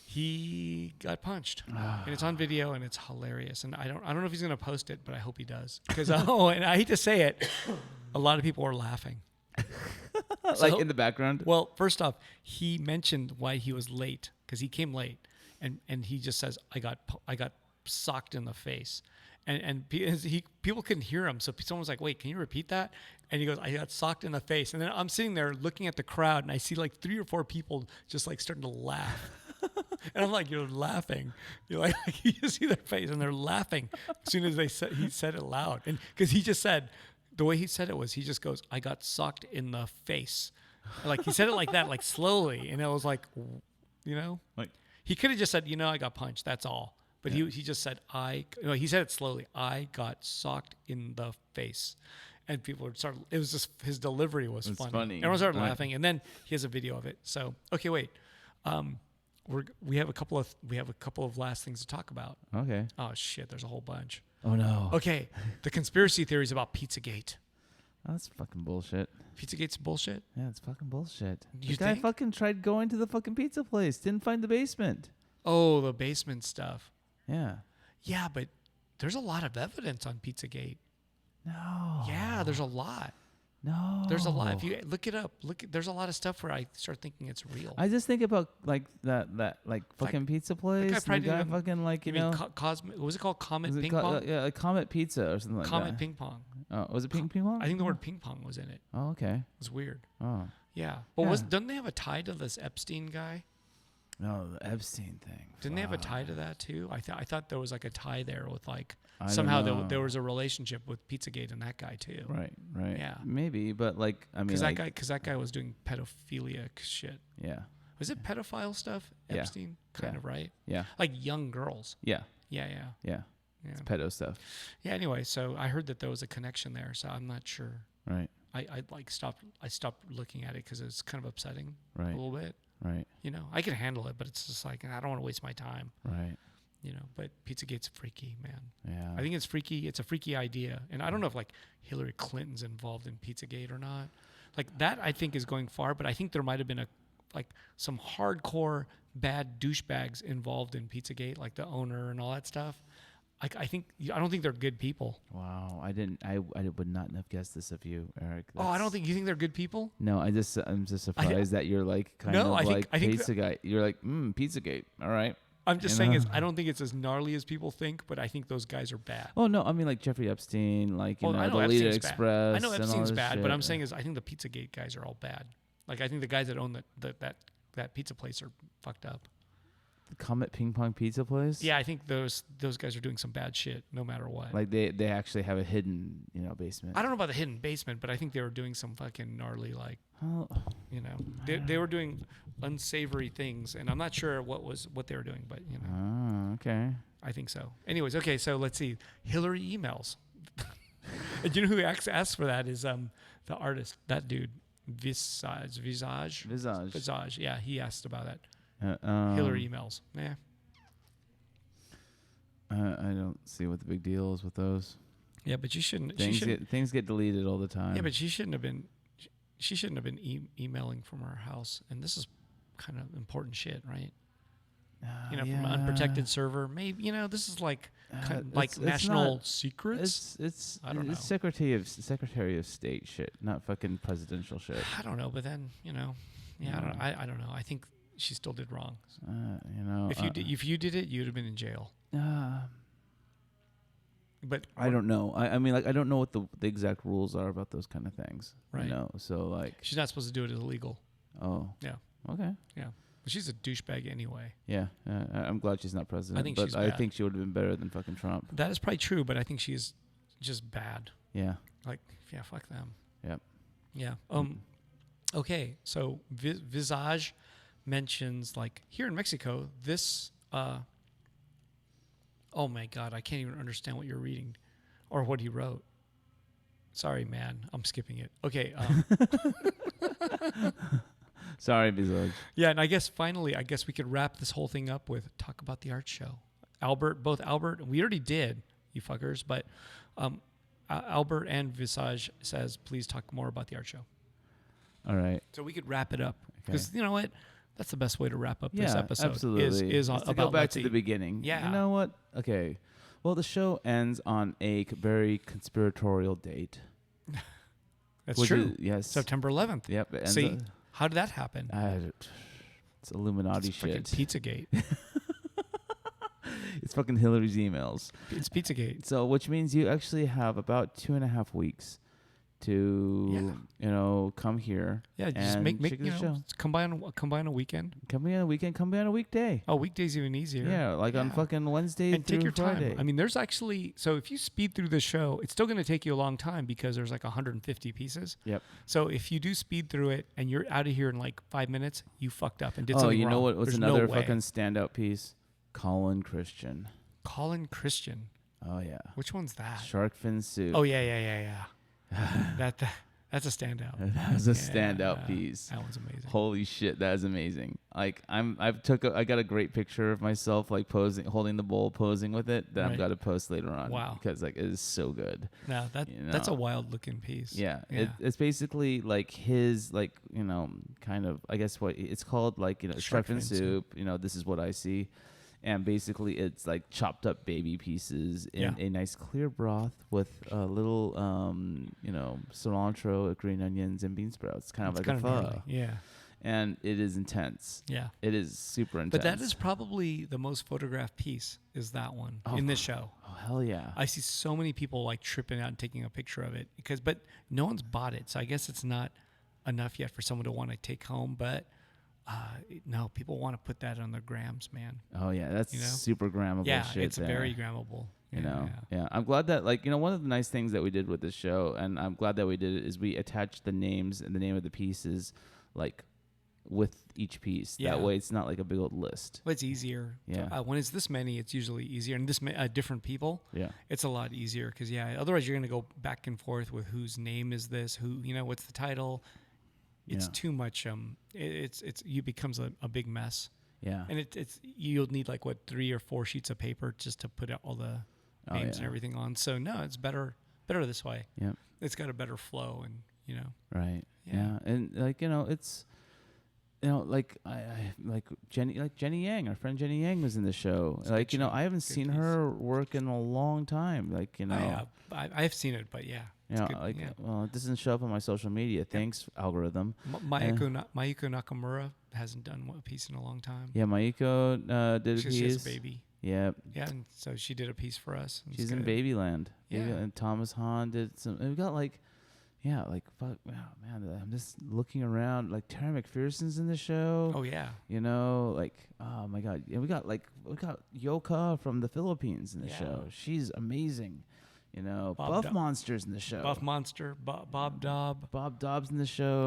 he got punched, and it's on video, and it's hilarious. And I don't know if he's gonna post it, but I hope he does, because and I hate to say it, a lot of people are laughing. In the background. Well, first off, he mentioned why he was late, because he came late, and he just says, I got socked in the face. And people couldn't hear him, so someone was like, "Wait, can you repeat that?" And he goes, "I got socked in the face." And then I'm sitting there looking at the crowd, and I see 3 or 4 people just starting to laugh. And I'm like, "You're laughing?" You're like you just see their face, and they're laughing as soon as he said it loud, and because he just said, the way he said it was, he just goes, "I got socked in the face," he said it like that, slowly, and it was he could have just said, "I got punched." That's all. But he just said, he said it slowly. I got socked in the face. And people would start. It was just his delivery was It's funny. funny. Everyone started Right. laughing, and then he has a video of it. So okay, wait. We have a couple of last things to talk about. Okay. Oh shit, there's a whole bunch. Oh no. Okay, the conspiracy theories about Pizzagate. That's fucking bullshit. Pizzagate's bullshit. Yeah, it's fucking bullshit. You the guy think? fucking tried going to the fucking pizza place, didn't find the basement. Oh, the basement stuff. Yeah. Yeah, but there's a lot of evidence on Pizzagate. No. Yeah, there's a lot. No. There's a lot. If you look it up, there's a lot of stuff where I start thinking it's real. I just think about like that like fucking pizza place. guy probably The guy didn't even- fucking like you you know. mean Cosmic? What was it called? Comet was it Ping ca- Pong. yeah, like Comet Pizza or something like Comet that. Ping Pong. Oh, was it ping pong? I think the word ping pong was in it. It Oh, okay. was weird. Oh. Yeah, but Yeah. doesn't they have a tie to this Epstein guy? No, the Epstein thing. Didn't they have a Fuck. tie to that too? I thought there was like a tie there with like I don't somehow know. there was a relationship with Pizzagate and that guy too. Right. Yeah. Maybe, but like I mean, Because like, that guy was doing pedophilia shit. Yeah. Was it pedophile stuff? Yeah. Epstein, kind Yeah. of, right? Yeah. Like young girls. Yeah. Yeah. Yeah. Yeah. It's pedo stuff. Yeah. Anyway, so I heard that there was a connection there, so I'm not sure. Right. I stopped looking at it because it's kind of upsetting a Right. little bit. Right. You know, I can handle it, but it's just like I don't want to waste my time. Right. You know, but Pizzagate's freaky, man. Yeah. I think it's freaky. It's a freaky idea, and I don't know if like Hillary Clinton's involved in Pizzagate or not. Like that, I think is going far, but I think there might have been some hardcore bad douchebags involved in Pizzagate, like the owner and all that stuff. I don't think they're good people. Wow. I would not have guessed this of you, Eric. Oh, I don't think you think they're good people. No, I'm just surprised that you're like kind No, of I think- like I think pizza guy. You're like, Pizzagate. All right. I'm just You saying know? I don't think it's as gnarly as people think, but I think those guys are bad. Oh no, I mean like Jeffrey Epstein, like Well, I know the Leader Epstein's bad. Express. I know and all Epstein's this bad, but shit. I'm saying is I think the Pizzagate guys are all bad. Like I think the guys that own that pizza place are fucked up. The Comet Ping Pong Pizza place. Yeah, I think those guys are doing some bad shit no matter what. Like they actually have a hidden basement. I don't know about the hidden basement, but I think they were doing some fucking gnarly Oh, they were doing unsavory things, and I'm not sure what they were doing, but okay. I think so. Anyways, okay, so let's see. Hillary emails. And you know who asked for that is the artist, that dude, Visage. Yeah, he asked about that. Hillary emails. Yeah. I don't see what the big deal is with those. Yeah, but you shouldn't. Things get deleted all the time. Yeah, but she shouldn't have been. She shouldn't have been emailing from her house, and this is kind of important shit, right? From an unprotected server. Maybe this is like it's national not- secrets. It's I don't know. It's Secretary of State shit, not fucking presidential shit. I don't know, but then I don't know. I think she still did wrong. If you did it, you'd have been in jail. But I don't know. I mean, like, I don't know what the exact rules are about those kind of things. Right. So like. she's not supposed to do it illegal. Oh. Yeah. Okay. Yeah. But she's a douchebag anyway. Yeah. I'm glad she's not president. I think but she's I bad. think she would have been better than fucking Trump. That is probably true, but I think she's just bad. Yeah. Like, yeah, fuck them. Yep. Yeah. Okay. So Visage mentions like here in Mexico, this. Oh my God, I can't even understand what you're reading, or what he wrote. Sorry, man, I'm skipping it. Okay. Sorry, Visage. Yeah, and I guess finally, we could wrap this whole thing up with talk about the art show. Both Albert, we already did, you fuckers, but Albert and Visage says, please talk more about the art show. All right. So we could wrap it up. Okay. Because you know what? That's the best way to wrap up Yeah, this episode. absolutely. Is Just to about go back Letty. to the beginning. Yeah. You know what? Okay. Well, the show ends on a very conspiratorial date. That's which true. is- yes. September 11th. Yep. It ends See, on- how did that happen? it's Illuminati It's fucking shit. Pizzagate. It's fucking Hillary's emails. It's Pizzagate. So, which means you actually have about 2.5 weeks to, come here. Yeah, just and make check the show. come by on a weekend. Come by on a weekend. Come by on a weekday. Oh, weekdays even easier. Yeah, like on Yeah. fucking Wednesday And through take your Friday. time. I mean, there's actually if you speed through the show, it's still going to take you a long time because there's like 150 pieces. Yep. So if you do speed through it and you're out of here in like 5 minutes, you fucked up and did Oh, something you wrong. know what was There's another no way. fucking standout piece? Colin Christian. Colin Christian. Oh yeah. Which one's that? Shark fin soup. Oh yeah. That's a standout. That was a standout piece. That was amazing. Holy shit, that is amazing. Like I got a great picture of myself like posing, holding the bowl, posing with it that I've Right. got to post later on. Wow. Because like it is so good. No, that's a wild looking piece. Yeah. Yeah. It's basically like his like, kind of, I guess what it's called, like, Shark shark fin fin soup, this is what I see. And basically it's like chopped up baby pieces in a nice clear broth with a little, cilantro, green onions, and bean sprouts. Kind of like a pho. gnarly. Yeah. And it is intense. Yeah. It is super intense. But that is probably the most photographed piece is that one in this show. Oh, hell yeah. I see so many people like tripping out and taking a picture of it but no one's bought it. So I guess it's not enough yet for someone to want to take home. But no, people want to put that on their grams, man. Oh, yeah. That's super grammable shit. Yeah, it's there. very grammable. Yeah. I'm glad that, like, one of the nice things that we did with this show, and I'm glad that we did it, is we attached the names and the name of the pieces, like, with each piece. Yeah. That way it's not like a big old list. Well, it's easier. Yeah. When it's this many, it's usually easier. And this different people, Yeah. it's a lot easier because, otherwise you're going to go back and forth with whose name is this, what's the title. It's too much. You becomes a big mess. Yeah. And you'll need 3 or 4 sheets of paper just to put out all the names and everything on. So no, it's better this way. Yep. It's got a better flow and Right. Yeah. Yeah. And it's like Jenny Yang, our friend Jenny Yang was in the show. It's like, good I haven't piece. seen her work in a long time. Like, I've seen it, but it's good. well, it doesn't show up on my social media. Thanks, algorithm. Mayuko Nakamura hasn't done a piece in a long time. Yeah, Mayuko did a piece. She has a baby. Yeah. Yeah, and so she did a piece for us. She's in Babyland. Yeah. And Thomas Hahn did some. And we got fuck, wow, man, I'm just looking around. Like, Tara McPherson's in the show. Oh yeah. Oh my God. Yeah, we got Yoka from the Philippines in the show. She's amazing. Buff Monster's in the show. Buff Monster, Bob Dobb. Bob Dobbs in the show.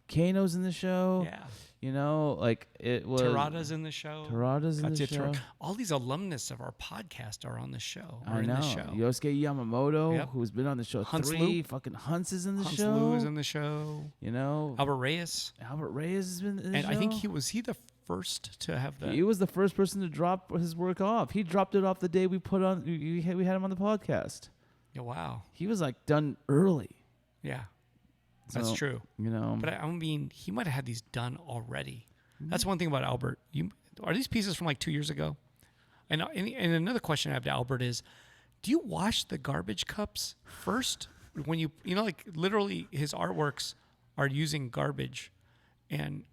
Kano's in the show. Yeah. It was. Terada's in the show. Terada's in the show. All these alumnus of our podcast are on the show. I know. In the show. Yosuke Yamamoto, who's been on the show Hunts 3. Lou. Fucking Hunts is in the Hans show. Lou is in the show. Albert Reyes. Albert Reyes has been in the show. And I think he the first to have that. He was the first person to drop his work off. He dropped it off the day we had him on the podcast. Yeah, wow. He was done early. Yeah. That's true. But he might have had these done already. That's one thing about Albert. Are these pieces from 2 years ago? And another question I have to Albert is, do you wash the garbage cups first when literally his artworks are using garbage, and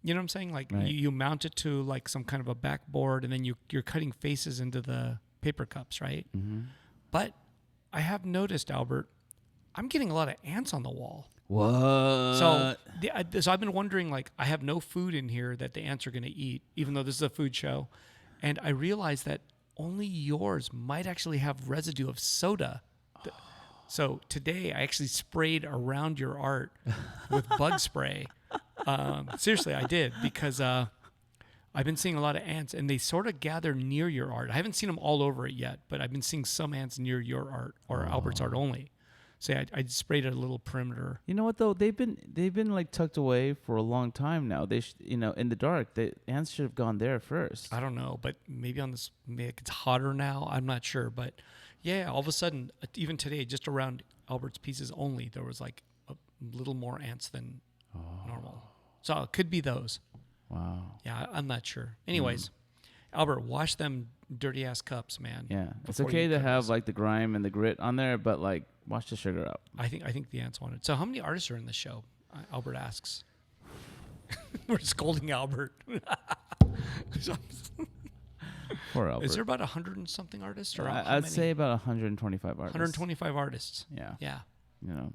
you know what I'm saying? Right. you mount it to some kind of a backboard, and then you're cutting faces into the paper cups, right? Mm-hmm. But I have noticed, Albert, I'm getting a lot of ants on the wall. What? So I've been wondering, I have no food in here that the ants are going to eat, even though this is a food show. And I realized that only yours might actually have residue of soda. So today I actually sprayed around your art with bug spray. Seriously, I did, because I've been seeing a lot of ants, and they sort of gather near your art. I haven't seen them all over it yet, but I've been seeing some ants near your art, or Albert's art only. So I sprayed a little perimeter. You know what though? They've been tucked away for a long time now. They in the dark. The ants should have gone there first. I don't know, but maybe it's hotter now. I'm not sure, but yeah, all of a sudden, even today, just around Albert's pieces only, there was a little more ants than normal. So it could be those. Wow. Yeah, I'm not sure. Anyways, Albert, wash them dirty ass cups, man. Yeah, it's okay to have the grime and the grit on there, but wash the sugar out. I think the ants want it. So how many artists are in the show? Albert asks. We're scolding Albert. Poor Albert. Is there about 100 and something artists? Or I'd say about 125 artists. 125 artists. Yeah. Yeah.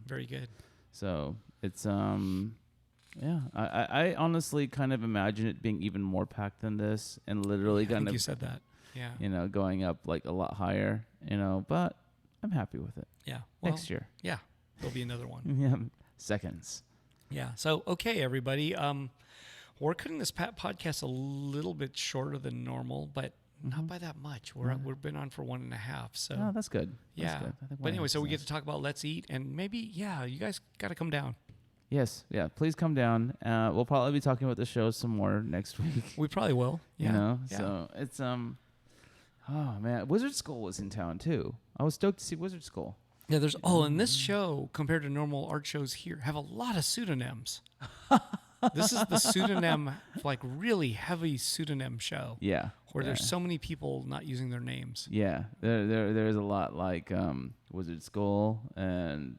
Very good. So it's yeah. I honestly kind of imagine it being even more packed than this, and literally I think you said that. Yeah. Going up a lot higher. But I'm happy with it. Yeah. Well, next year. Yeah. There'll be another one. Yeah. Seconds. Yeah. So, okay, everybody. We're cutting this podcast a little bit shorter than normal, but not by that much. We've been on for 1.5. So Oh, that's good. That's yeah. good. I think But anyway, 1.5 so is we get nice. to talk about Let's Eat, and maybe you guys got to come down. Yes, yeah. Please come down. We'll probably be talking about the show some more next week. We probably will. Yeah. You know, Yeah. so it's oh man, Wizard Skull was in town too. I was stoked to see Wizard Skull. Yeah, there's and this show compared to normal art shows here have a lot of pseudonyms. This is the pseudonym, like really heavy pseudonym show Yeah, where yeah. there's so many people not using their names. Yeah, there's a lot like Wizard Skull and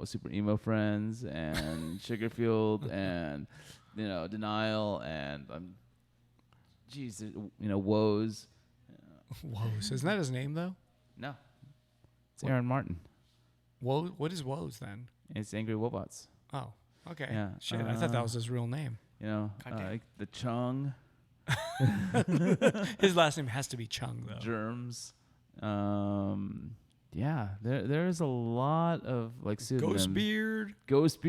Super Emo Friends and Sugarfield and Denial and Woes. Whoa, so isn't that his name though? No, it's What? Aaron Martin. Whoa, what is Woes then? It's Angry Wobots. Oh, okay. Yeah, Shit, I thought that was his real name. Like the Chung His last name has to be Chung though. Germs. Yeah, there's a lot of like pseudonyms. Ghost Beard, Ghost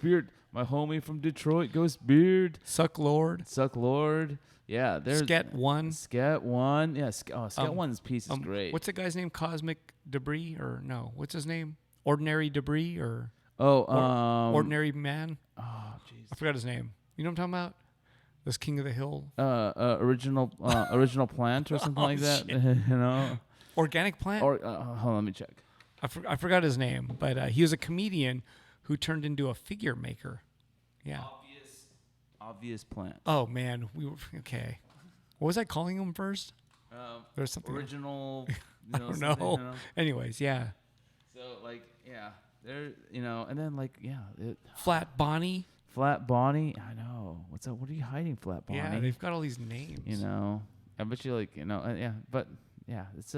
Beard, my homie from Detroit, Ghost Beard, Suck Lord, Suck Lord. Yeah, there's Sket One. Sket One. Yeah, Sket One's piece is great. What's the guy's name? Cosmic Debris or no? What's his name? Ordinary Debris or Ordinary Man? Oh, jeez. I forgot his name. You know what I'm talking about? This King of the Hill. Original Plant or something like that. shit. Organic Plant? Or hold on, let me check. I forgot his name, but he was a comedian who turned into a figure maker. Yeah. Obvious Plant. Oh man, we were okay. What was I calling him first? There was something. Original. I don't know. Anyways, yeah. So like, yeah, there, and then like, yeah, Flat Bonnie. Flat Bonnie. I know. What's up? What are you hiding, Flat Bonnie? Yeah, they've got all these names. I bet you like, yeah, but yeah, it's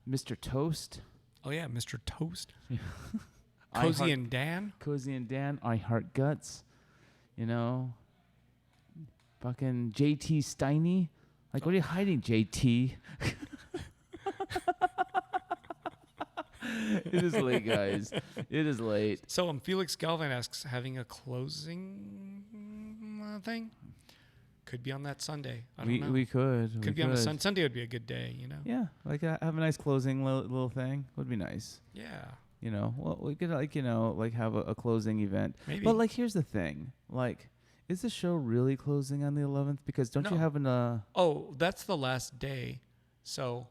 Mr. Toast. Oh yeah, Mr. Toast. I Cozy Heart- and Dan. Cozy and Dan. I Heart Guts. Fucking JT Steiny. Like, what are you hiding, JT? It is late, guys. It is late. So Felix Galvin asks, having a closing thing? Could be on that Sunday. I don't know. We could. Could be on a Sunday. Sunday would be a good day, Yeah, like have a nice closing little thing. Would be nice. Yeah. Well, we could like have a closing event. Maybe. But like, here's the thing. Like, is the show really closing on the 11th? Because don't you No. have an Oh, that's the last day. So,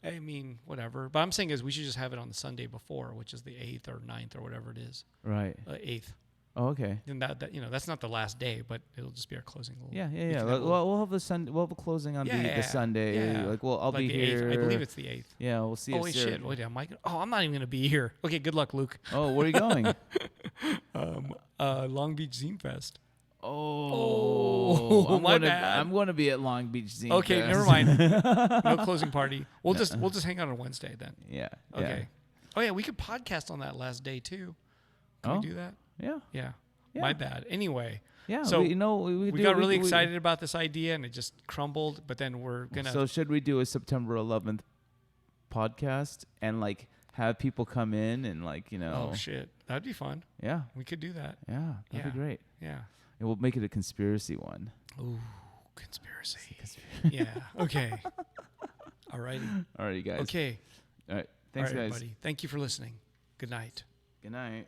I mean, whatever. But I'm saying is we should just have it on the Sunday before, which is the 8th or 9th or whatever it is. right? 8th. Oh, okay. And that that's not the last day, but it'll just be our closing. Yeah. we can have We'll have the Sunday. We'll have a closing on the Sunday. Yeah. Like, I'll Like be the 8th. here. I believe it's the 8th. Yeah, we'll see. Oh, if wait, Sarah- shit. Wait, am I? I'm not even going to be here. Okay, good luck, Luke. Oh, where are you going? Long Beach Zine Fest. Oh, my bad. I'm going to be at Long Beach Zine Okay, Fest. never mind. No closing party. We'll just hang out on Wednesday then. Yeah. Okay. Oh yeah, we could podcast on that last day too. Can we do that? Yeah. Yeah. Yeah. My bad. Anyway, Yeah. So, we got really excited about this idea and it just crumbled. But then we're gonna. So should we do a September 11th podcast and like have people come in and like Oh shit, that'd be fun. Yeah. We could do that. Yeah. That'd be great. Yeah. And we'll make it a conspiracy one. Ooh, conspiracy. Yeah. Okay. All righty. All right, you guys. Okay. All right. Thanks, All right, guys. buddy. Thank you for listening. Good night. Good night.